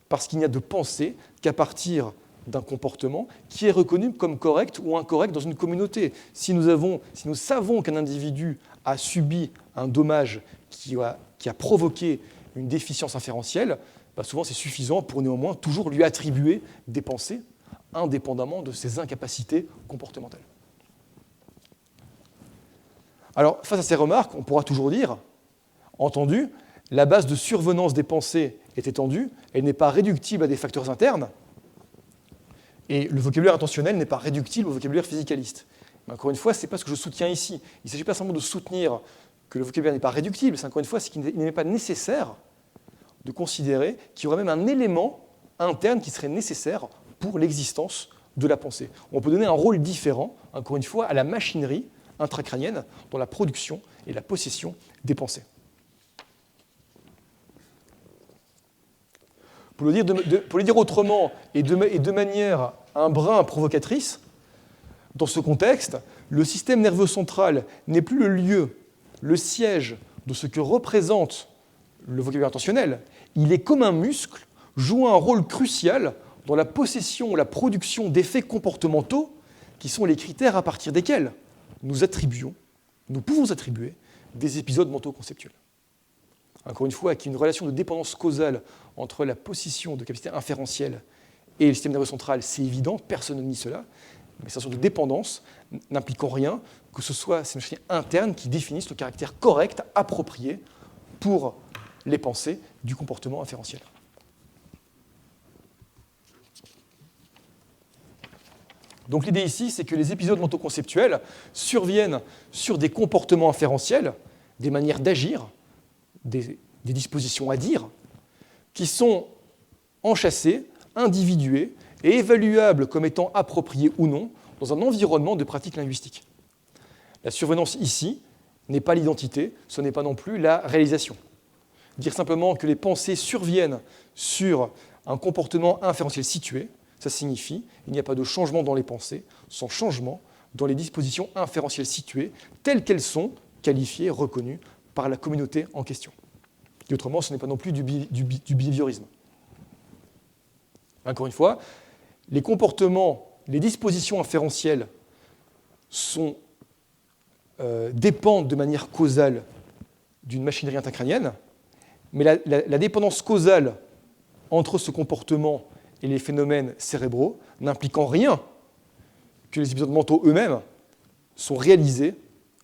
parce qu'il n'y a de pensée qu'à partir d'un comportement qui est reconnu comme correct ou incorrect dans une communauté. Si nous savons qu'un individu a subi un dommage qui a provoqué une déficience inférentielle, souvent c'est suffisant pour néanmoins toujours lui attribuer des pensées indépendamment de ses incapacités comportementales. Alors, face à ces remarques, on pourra toujours dire, entendu, la base de survenance des pensées est étendue, elle n'est pas réductible à des facteurs internes, et le vocabulaire intentionnel n'est pas réductible au vocabulaire physicaliste. Mais encore une fois, ce n'est pas ce que je soutiens ici. Il ne s'agit pas simplement de soutenir que le vocabulaire n'est pas réductible, c'est encore une fois ce qu'il n'est pas nécessaire de considérer qu'il y aurait même un élément interne qui serait nécessaire pour l'existence de la pensée. On peut donner un rôle différent, encore une fois, à la machinerie intracrânienne dans la production et la possession des pensées. Pour le dire autrement et de manière un brin provocatrice, dans ce contexte, le système nerveux central n'est plus le lieu, le siège de ce que représente le vocabulaire intentionnel. Il est comme un muscle jouant un rôle crucial dans la possession ou la production d'effets comportementaux qui sont les critères à partir desquels nous pouvons attribuer des épisodes mentaux conceptuels. Encore une fois, qu'il y ait une relation de dépendance causale entre la possession de capacités inférentielles et le système nerveux central, c'est évident, personne ne nie cela, mais cette sorte de dépendance n'implique en rien que ce soit ces machines internes qui définissent le caractère correct, approprié pour les pensées du comportement inférentiel. Donc l'idée ici, c'est que les épisodes mentaux conceptuels surviennent sur des comportements inférentiels, des manières d'agir, des dispositions à dire, qui sont enchâssées, individuées et évaluables comme étant appropriées ou non dans un environnement de pratique linguistique. La survenance ici n'est pas l'identité, ce n'est pas non plus la réalisation. Dire simplement que les pensées surviennent sur un comportement inférentiel situé, ça signifie qu'il n'y a pas de changement dans les pensées sans changement dans les dispositions inférentielles situées telles qu'elles sont qualifiées, reconnues par la communauté en question. Et autrement, ce n'est pas non plus du behaviorisme. Encore une fois, les comportements, les dispositions inférentielles dépendent de manière causale d'une machinerie intracrânienne, mais la dépendance causale entre ce comportement et les phénomènes cérébraux n'implique en rien que les épisodes mentaux eux-mêmes sont réalisés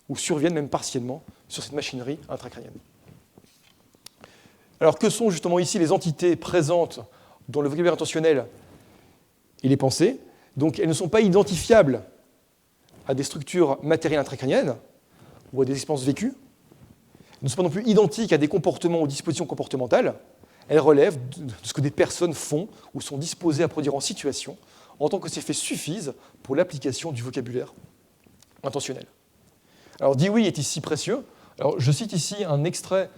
ou surviennent même partiellement sur cette machinerie intracrânienne. Alors que sont justement ici les entités présentes dans le vocabulaire intentionnel et les pensées? Donc elles ne sont pas identifiables à des structures matérielles intracrâniennes ou à des expériences vécues. Elles ne sont pas non plus identiques à des comportements ou dispositions comportementales. Elles relèvent de ce que des personnes font ou sont disposées à produire en situation, en tant que ces faits suffisent pour l'application du vocabulaire intentionnel. Alors Dewey est ici précieux. Alors, je cite ici un extrait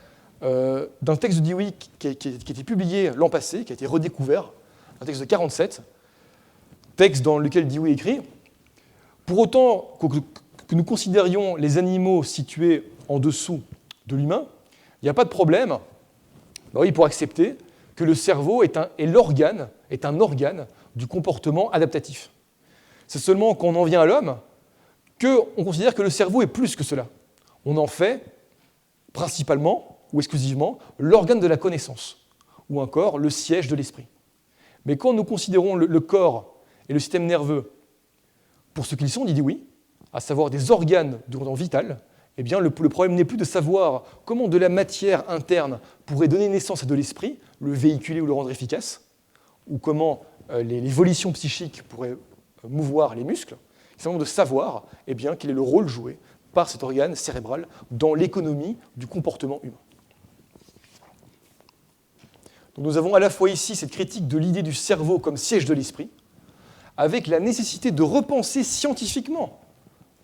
d'un texte de Dewey qui a été publié l'an passé, qui a été redécouvert, un texte de 1947, texte dans lequel Dewey écrit « Pour autant que nous considérions les animaux situés en dessous de l'humain, il n'y a pas de problème. Ben oui, pour accepter que le cerveau est un organe du comportement adaptatif. C'est seulement quand on en vient à l'homme qu'on considère que le cerveau est plus que cela. On en fait principalement ou exclusivement l'organe de la connaissance, ou encore le siège de l'esprit. Mais quand nous considérons le corps et le système nerveux pour ce qu'ils sont, dit oui, à savoir des organes de ordre vital, eh bien, le problème n'est plus de savoir comment de la matière interne pourrait donner naissance à de l'esprit, le véhiculer ou le rendre efficace, ou comment les volitions psychiques pourraient mouvoir les muscles. C'est simplement de savoir eh bien, quel est le rôle joué par cet organe cérébral dans l'économie du comportement humain. Donc nous avons à la fois ici cette critique de l'idée du cerveau comme siège de l'esprit, avec la nécessité de repenser scientifiquement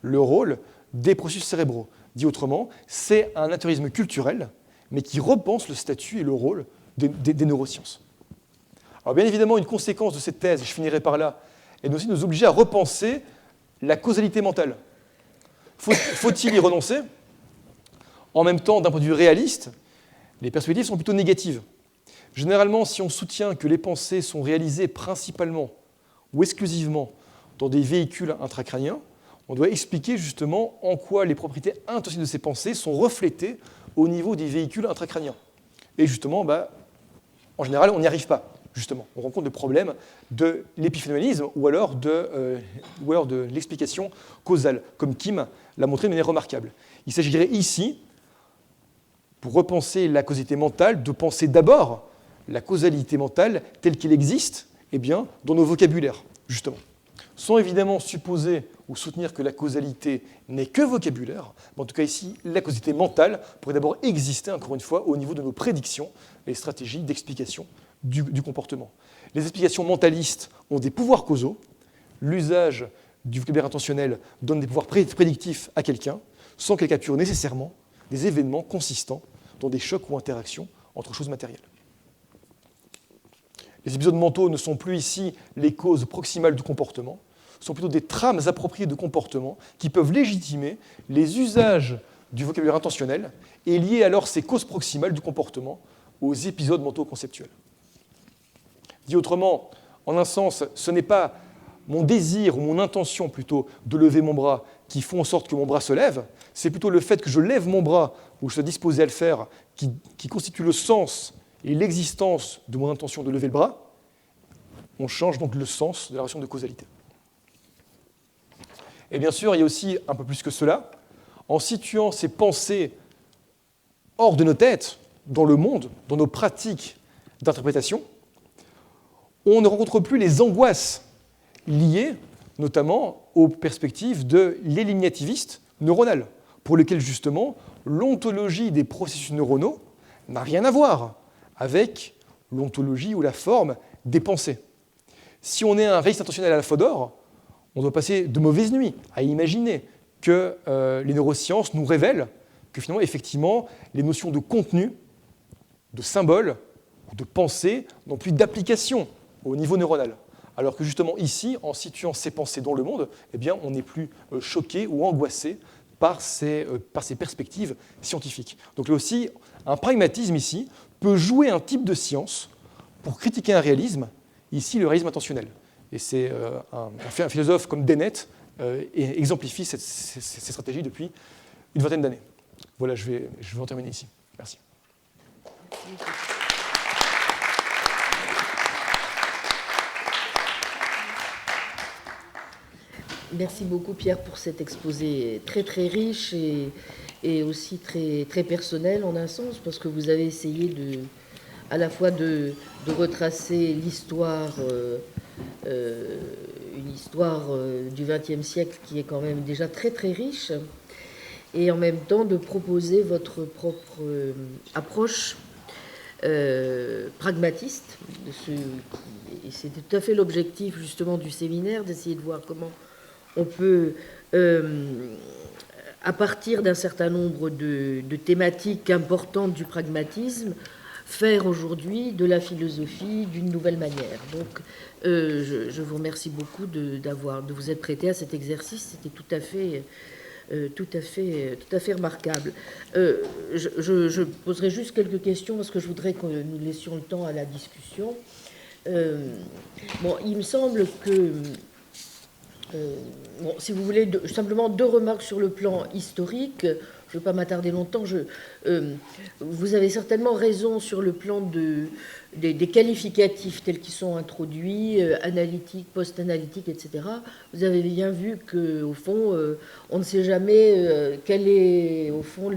le rôle des processus cérébraux. Dit autrement, c'est un naturisme culturel, mais qui repense le statut et le rôle des neurosciences. Alors bien évidemment, une conséquence de cette thèse, et je finirai par là, est aussi de nous obliger à repenser la causalité mentale. Faut-il y renoncer? En même temps, d'un point de vue réaliste, les perspectives sont plutôt négatives. Généralement, si on soutient que les pensées sont réalisées principalement ou exclusivement dans des véhicules intracrâniens, on doit expliquer justement en quoi les propriétés intentionnelles de ces pensées sont reflétées au niveau des véhicules intracrâniens. Et justement, en général, on n'y arrive pas. Justement, on rencontre le problème de l'épiphénoménisme ou alors de l'explication causale, comme Kim l'a montré de manière remarquable. Il s'agirait ici, pour repenser la causalité mentale, de penser d'abord la causalité mentale telle qu'elle existe dans nos vocabulaires, justement. Sans évidemment supposer ou soutenir que la causalité n'est que vocabulaire, mais en tout cas ici, la causalité mentale pourrait d'abord exister, encore une fois, au niveau de nos prédictions et stratégies d'explication du comportement. Les explications mentalistes ont des pouvoirs causaux. L'usage du vocabulaire intentionnel donne des pouvoirs prédictifs à quelqu'un, sans qu'elle capture nécessairement des événements consistants dans des chocs ou interactions entre choses matérielles. Les épisodes mentaux ne sont plus ici les causes proximales du comportement, ce sont plutôt des trames appropriées de comportement qui peuvent légitimer les usages du vocabulaire intentionnel et lier alors ces causes proximales du comportement aux épisodes mentaux conceptuels. Dit autrement, en un sens, ce n'est pas mon désir ou mon intention plutôt de lever mon bras qui font en sorte que mon bras se lève, c'est plutôt le fait que je lève mon bras ou je sois disposé à le faire qui constitue le sens et l'existence de mon intention de lever le bras. On change donc le sens de la relation de causalité. Et bien sûr, il y a aussi un peu plus que cela, en situant ces pensées hors de nos têtes, dans le monde, dans nos pratiques d'interprétation, on ne rencontre plus les angoisses liées notamment aux perspectives de l'éliminativiste neuronal, pour lequel justement l'ontologie des processus neuronaux n'a rien à voir avec l'ontologie ou la forme des pensées. Si on est un réaliste intentionnel à la Fodor, on doit passer de mauvaises nuits à imaginer que les neurosciences nous révèlent que finalement, effectivement, les notions de contenu, de symbole ou de pensée n'ont plus d'application au niveau neuronal. Alors que justement ici, en situant ces pensées dans le monde, on n'est plus choqué ou angoissé par ces perspectives scientifiques. Donc là aussi, un pragmatisme ici peut jouer un type de science pour critiquer un réalisme, ici le réalisme intentionnel. Et c'est un philosophe comme Dennett exemplifie cette stratégie depuis une vingtaine d'années. Voilà, je vais en terminer ici. Merci. Merci beaucoup Pierre pour cet exposé très très riche et aussi très, très personnel en un sens, parce que vous avez essayé à la fois de retracer l'histoire, une histoire du XXe siècle qui est quand même déjà très très riche, et en même temps de proposer votre propre approche pragmatiste, et c'est tout à fait l'objectif justement du séminaire, d'essayer de voir comment on peut, à partir d'un certain nombre de thématiques importantes du pragmatisme, faire aujourd'hui de la philosophie d'une nouvelle manière. Donc, je vous remercie beaucoup de vous être prêté à cet exercice. C'était tout à fait remarquable. Je poserai juste quelques questions parce que je voudrais que nous laissions le temps à la discussion. Il me semble que si vous voulez, simplement deux remarques sur le plan historique. Je ne vais pas m'attarder longtemps. Vous avez certainement raison sur le plan des qualificatifs tels qu'ils sont introduits, analytiques, post-analytiques, etc. Vous avez bien vu qu'au fond, on ne sait jamais quelle est, au fond,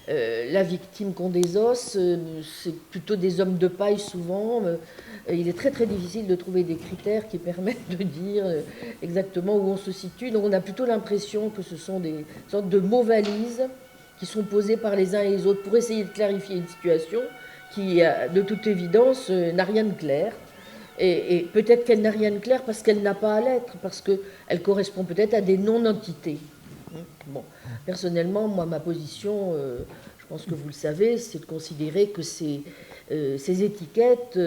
la victime qu'ont des os. C'est plutôt des hommes de paille, souvent. Il est très très difficile de trouver des critères qui permettent de dire exactement où on se situe. Donc on a plutôt l'impression que ce sont des sortes de mots valises qui sont posés par les uns et les autres pour essayer de clarifier une situation qui, de toute évidence, n'a rien de clair. Et peut-être qu'elle n'a rien de clair parce qu'elle n'a pas à l'être, parce qu'elle correspond peut-être à des non-entités. Bon, personnellement, moi, ma position, je pense que vous le savez, c'est de considérer que ces étiquettes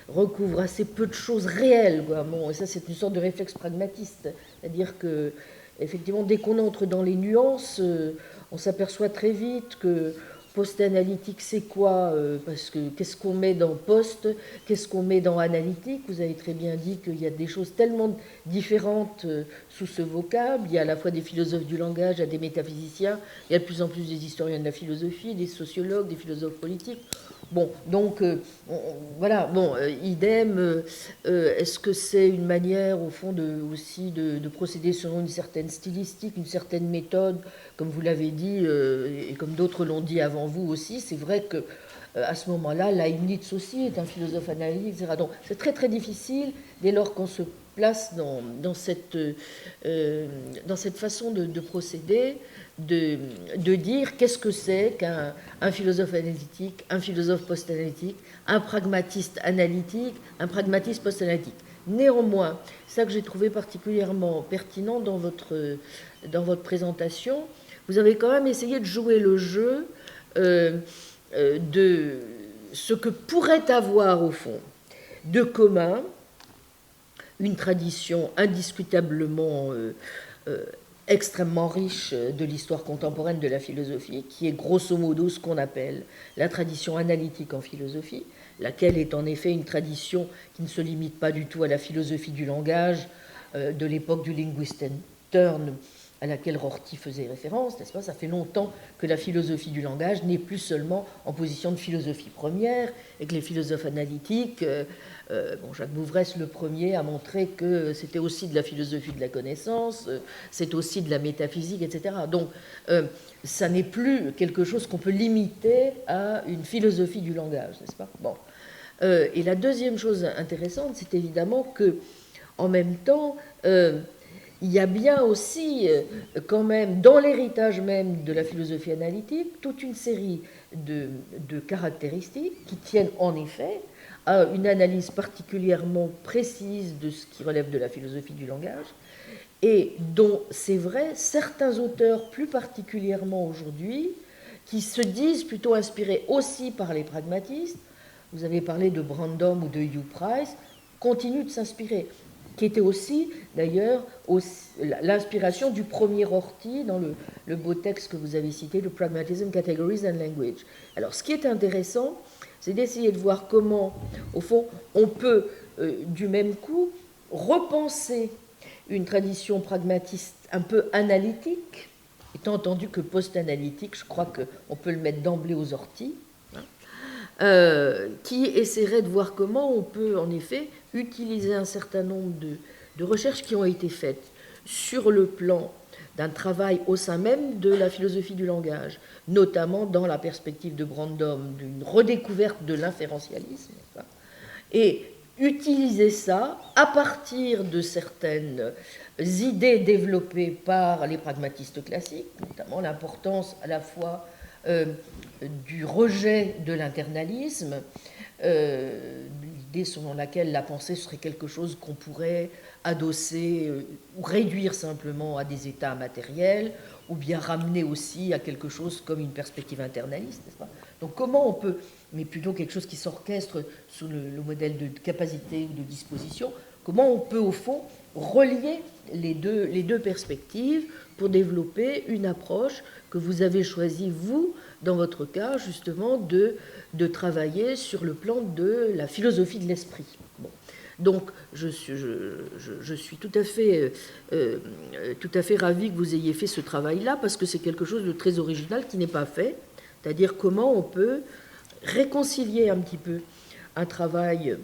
recouvrent assez peu de choses réelles. Quoi. Bon, et ça, c'est une sorte de réflexe pragmatiste. C'est-à-dire que, effectivement, dès qu'on entre dans les nuances, on s'aperçoit très vite que post-analytique, c'est quoi parce que qu'est-ce qu'on met dans post, qu'est-ce qu'on met dans analytique? Vous avez très bien dit qu'il y a des choses tellement différentes sous ce vocable. Il y a à la fois des philosophes du langage, il y a des métaphysiciens, il y a de plus en plus des historiens de la philosophie, des sociologues, des philosophes politiques. Bon, donc, voilà, bon, idem, est-ce que c'est une manière, au fond, aussi de procéder selon une certaine stylistique, une certaine méthode, comme vous l'avez dit, et comme d'autres l'ont dit avant vous aussi, c'est vrai que à ce moment-là, Leibniz aussi est un philosophe analytique, etc. Donc, c'est très, très difficile, dès lors qu'on se place dans cette façon de procéder, de dire qu'est-ce que c'est qu'un philosophe analytique, un philosophe post-analytique, un pragmatiste analytique, un pragmatiste post-analytique. Néanmoins, c'est ça que j'ai trouvé particulièrement pertinent dans votre présentation, vous avez quand même essayé de jouer le jeu de ce que pourrait avoir, au fond, de commun une tradition indiscutablement extrêmement riche de l'histoire contemporaine de la philosophie, qui est grosso modo ce qu'on appelle la tradition analytique en philosophie, laquelle est en effet une tradition qui ne se limite pas du tout à la philosophie du langage de l'époque du linguist turn à laquelle Rorty faisait référence, n'est-ce pas? Ça fait longtemps que la philosophie du langage n'est plus seulement en position de philosophie première, et que les philosophes analytiques, Jacques Bouvresse le premier a montré que c'était aussi de la philosophie de la connaissance, c'est aussi de la métaphysique, etc. Donc, ça n'est plus quelque chose qu'on peut limiter à une philosophie du langage, n'est-ce pas? Bon. Et la deuxième chose intéressante, c'est évidemment que, en même temps, il y a bien aussi, quand même, dans l'héritage même de la philosophie analytique, toute une série de caractéristiques qui tiennent en effet à une analyse particulièrement précise de ce qui relève de la philosophie du langage, et dont, c'est vrai, certains auteurs, plus particulièrement aujourd'hui, qui se disent plutôt inspirés aussi par les pragmatistes, vous avez parlé de Brandom ou de Hugh Price, continuent de s'inspirer, qui était aussi, d'ailleurs, l'inspiration du premier Rorty dans le beau texte que vous avez cité, le Pragmatism, Categories and Language. Alors, ce qui est intéressant, c'est d'essayer de voir comment, au fond, on peut, du même coup, repenser une tradition pragmatiste un peu analytique, étant entendu que post-analytique, je crois qu'on peut le mettre d'emblée aux orties, qui essaierait de voir comment on peut, en effet, utiliser un certain nombre de recherches qui ont été faites sur le plan d'un travail au sein même de la philosophie du langage, notamment dans la perspective de Brandom, d'une redécouverte de l'inférentialisme, et utiliser ça à partir de certaines idées développées par les pragmatistes classiques, notamment l'importance à la fois du rejet de l'internalisme, l'idée selon laquelle la pensée serait quelque chose qu'on pourrait adosser ou réduire simplement à des états matériels, ou bien ramener aussi à quelque chose comme une perspective internaliste, n'est-ce pas? Donc comment on peut, mais plutôt quelque chose qui s'orchestre sous le modèle de capacité ou de disposition, comment on peut au fond relier les deux perspectives pour développer une approche que vous avez choisie, vous, dans votre cas, justement, de travailler sur le plan de la philosophie de l'esprit. Bon. Donc, je suis tout à fait ravi que vous ayez fait ce travail-là, parce que c'est quelque chose de très original qui n'est pas fait, c'est-à-dire comment on peut réconcilier un petit peu un travail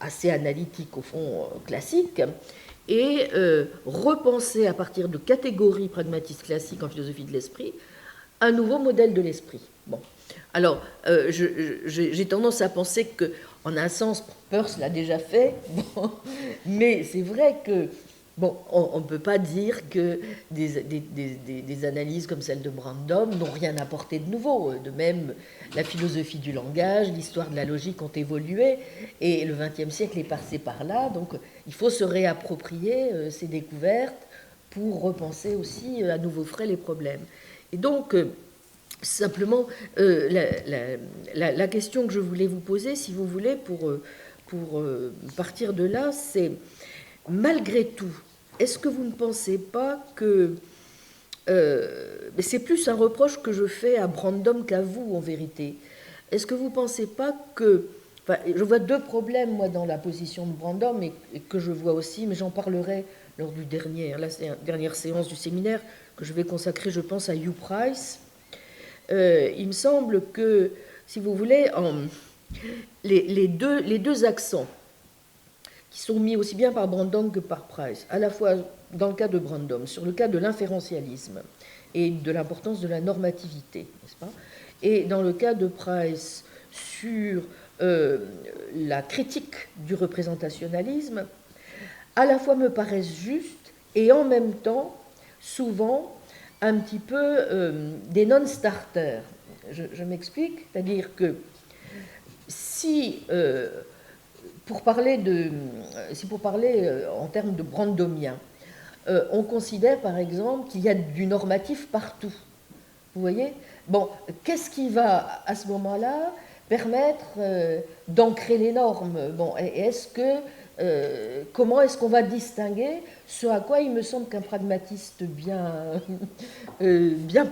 assez analytique, au fond, classique, et repenser à partir de catégories pragmatistes classiques en philosophie de l'esprit un nouveau modèle de l'esprit. Bon. Alors, j'ai tendance à penser que, en un sens, Peirce l'a déjà fait, bon, mais c'est vrai que Bon, on ne peut pas dire que des analyses comme celle de Brandom n'ont rien apporté de nouveau. De même, la philosophie du langage, l'histoire de la logique ont évolué, et le XXe siècle est passé par là, donc il faut se réapproprier ces découvertes pour repenser aussi à nouveau frais les problèmes. Et donc, simplement, la question que je voulais vous poser, si vous voulez, pour partir de là, c'est, malgré tout, est-ce que vous ne pensez pas que... c'est plus un reproche que je fais à Brandom qu'à vous, en vérité. Est-ce que vous ne pensez pas que... Enfin, je vois deux problèmes, moi, dans la position de Brandom, et que je vois aussi, mais j'en parlerai lors du dernière séance du séminaire, que je vais consacrer, je pense, à Hugh Price. Il me semble que, si vous voulez, les deux accents qui sont mis aussi bien par Brandom que par Price, à la fois dans le cas de Brandom, sur le cas de l'inférentialisme et de l'importance de la normativité, n'est-ce pas, et dans le cas de Price, sur la critique du représentationnalisme, à la fois me paraissent justes et en même temps, souvent, un petit peu des non-starters. Je m'explique, c'est-à-dire que si pour parler en termes de brandomien, on considère par exemple qu'il y a du normatif partout. Vous voyez? Bon, qu'est-ce qui va à ce moment-là permettre d'ancrer les normes? Bon, comment est-ce qu'on va distinguer ce à quoi il me semble qu'un pragmatiste bien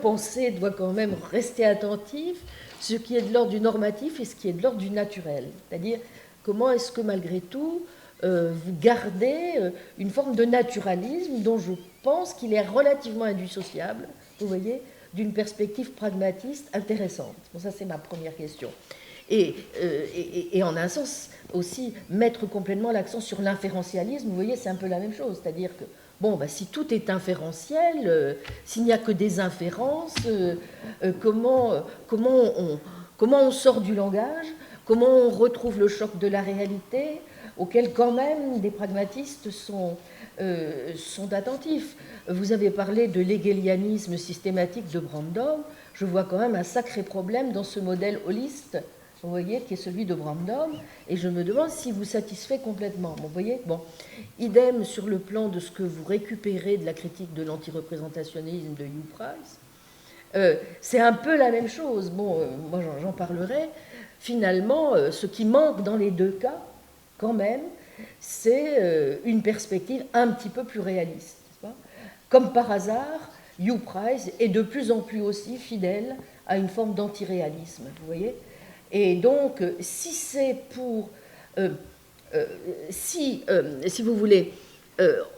pensé doit quand même rester attentif, ce qui est de l'ordre du normatif et ce qui est de l'ordre du naturel. C'est-à-dire, comment est-ce que malgré tout, vous gardez une forme de naturalisme dont je pense qu'il est relativement indissociable, vous voyez, d'une perspective pragmatiste intéressante. Bon, ça c'est ma première question. Et en un sens aussi mettre complètement l'accent sur l'inférentialisme, vous voyez, c'est un peu la même chose, c'est-à-dire que bon, bah, si tout est inférentiel, s'il n'y a que des inférences, comment on sort du langage, comment on retrouve le choc de la réalité, auquel quand même des pragmatistes sont attentifs. Vous avez parlé de l'hégélianisme systématique de Brandom, je vois quand même un sacré problème dans ce modèle holiste, vous voyez, qui est celui de Brandom, et je me demande si vous satisfait complètement. Bon, vous voyez, bon, idem sur le plan de ce que vous récupérez de la critique de l'antireprésentationnisme de Hugh Price. C'est un peu la même chose. Bon, moi j'en parlerai. Finalement, ce qui manque dans les deux cas, quand même, c'est une perspective un petit peu plus réaliste. N'est-ce pas ? Comme par hasard, Hugh Price est de plus en plus aussi fidèle à une forme d'antiréalisme, vous voyez ? Et donc, si c'est pour... si vous voulez,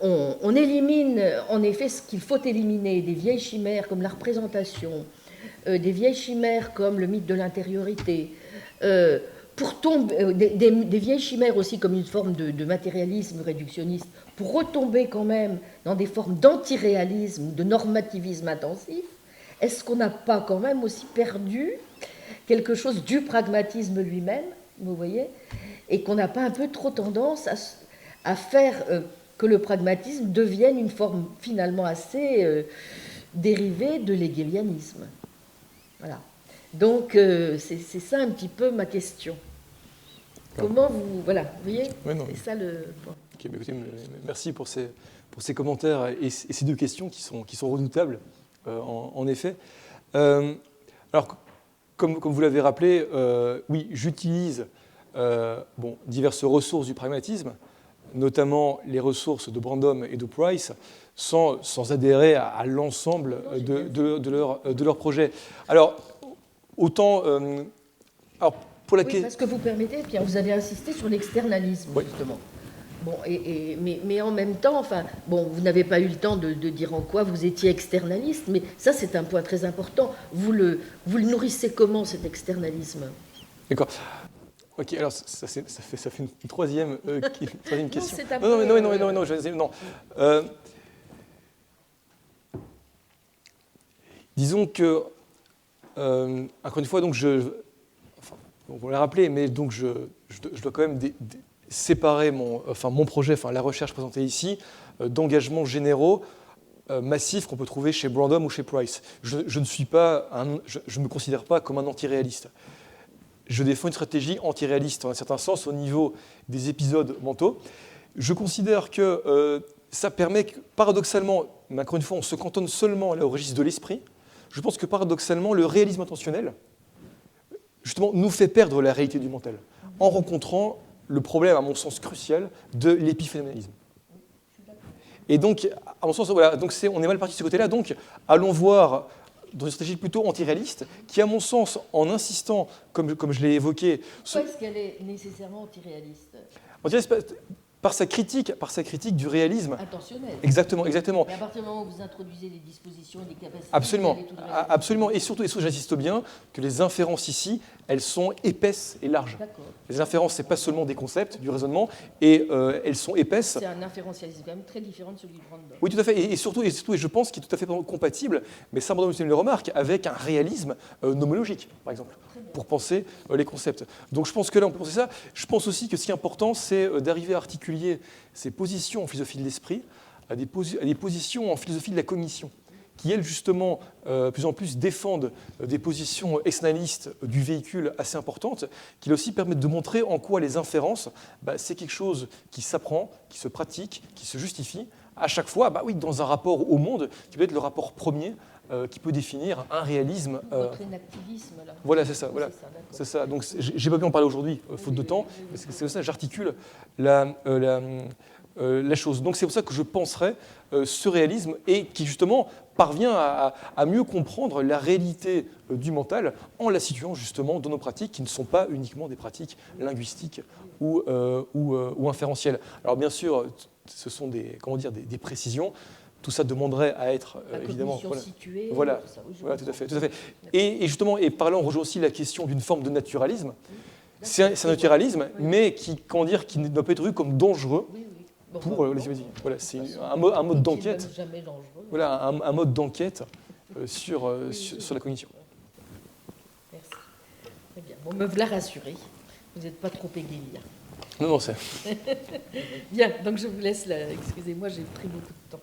on élimine en effet ce qu'il faut éliminer, des vieilles chimères comme la représentation, des vieilles chimères comme le mythe de l'intériorité, des vieilles chimères aussi comme une forme de matérialisme réductionniste, pour retomber quand même dans des formes d'antiréalisme, de normativisme intensif, est-ce qu'on n'a pas quand même aussi perdu quelque chose du pragmatisme lui-même, vous voyez, et qu'on n'a pas un peu trop tendance à faire que le pragmatisme devienne une forme finalement assez dérivée de l'hégélianisme. Voilà. Donc, c'est ça un petit peu ma question. Comment vous... Voilà, vous voyez, ouais, c'est ça le point. Okay, bah écoutez, merci pour ces commentaires et ces deux questions qui sont redoutables, en effet. Alors, comme vous l'avez rappelé, oui, j'utilise diverses ressources du pragmatisme, notamment les ressources de Brandom et de Price, sans adhérer à l'ensemble de leur projet. Alors, autant... alors, pour la oui, parce que vous permettez, Pierre, vous avez insisté sur l'externalisme, oui. Justement. Bon, mais en même temps, enfin, bon, vous n'avez pas eu le temps de dire en quoi vous étiez externaliste, mais ça, c'est un point très important. Vous le nourrissez comment, cet externalisme ? D'accord. Ok, alors ça fait une troisième question. Non. Disons que, encore une fois, donc vous l'avez rappelé, mais donc je dois quand même séparer mon projet, la recherche présentée ici, d'engagements généraux massifs qu'on peut trouver chez Brandom ou chez Price. Je ne me considère pas comme un antiréaliste. Je défends une stratégie antiréaliste, en un certain sens, au niveau des épisodes mentaux. Je considère que ça permet, paradoxalement, mais encore une fois, on se cantonne seulement là, au registre de l'esprit. Je pense que paradoxalement, le réalisme intentionnel, justement, nous fait perdre la réalité du mental, en rencontrant le problème, à mon sens crucial, de l'épiphénoménalisme. Et donc, à mon sens, voilà, donc on est mal parti de ce côté-là. Donc, allons voir dans une stratégie plutôt antiréaliste, qui, à mon sens, en insistant, comme je l'ai évoqué... Pourquoi est-ce qu'elle est nécessairement antiréaliste ? Par sa critique du réalisme. Intentionnel. Exactement. Mais à partir du moment où vous introduisez les dispositions et les capacités... Absolument. Et surtout, j'insiste bien, que les inférences ici, elles sont épaisses et larges. D'accord. Les inférences, ce n'est pas seulement des concepts, du raisonnement, et elles sont épaisses. C'est un inférentialisme quand même très différent de celui de Brandom. Oui, tout à fait. Et surtout, je pense qu'il est tout à fait compatible, mais ça, Brandom le remarque, avec un réalisme nomologique, par exemple, pour penser les concepts. Donc je pense que là, on peut penser ça. Je pense aussi que ce qui est important, c'est d'arriver à articuler ces positions en philosophie de l'esprit à des positions en philosophie de la cognition, qui, elles, justement, plus en plus défendent des positions externalistes du véhicule assez importantes, qui aussi permettent de montrer en quoi les inférences, c'est quelque chose qui s'apprend, qui se pratique, qui se justifie, à chaque fois, dans un rapport au monde, qui peut être le rapport premier, qui peut définir un réalisme. Votre inactivisme, là. Voilà, c'est ça. Voilà. C'est ça. Donc, j'ai pas pu en parler aujourd'hui, faute de temps, mais c'est comme ça, j'articule la chose. Donc, c'est pour ça que je penserais ce réalisme et qui, justement, parvient à mieux comprendre la réalité du mental en la situant, justement, dans nos pratiques qui ne sont pas uniquement des pratiques linguistiques ou inférentielles. Alors, bien sûr, ce sont des précisions. Tout ça demanderait à être évidemment située. Voilà, tout ça. Oui, tout à fait. Et justement, et parlant, on rejoint aussi la question d'une forme de naturalisme. C'est un naturalisme, mais qui ne doit pas être vu comme dangereux pour les humains. Voilà, c'est un mode d'enquête. Voilà, un mode d'enquête sur la cognition. Merci. Très bien. Bon, me voilà rassuré. Vous n'êtes pas trop égayé. Non, c'est. Bien, donc je vous laisse là. Excusez-moi, j'ai pris beaucoup de temps.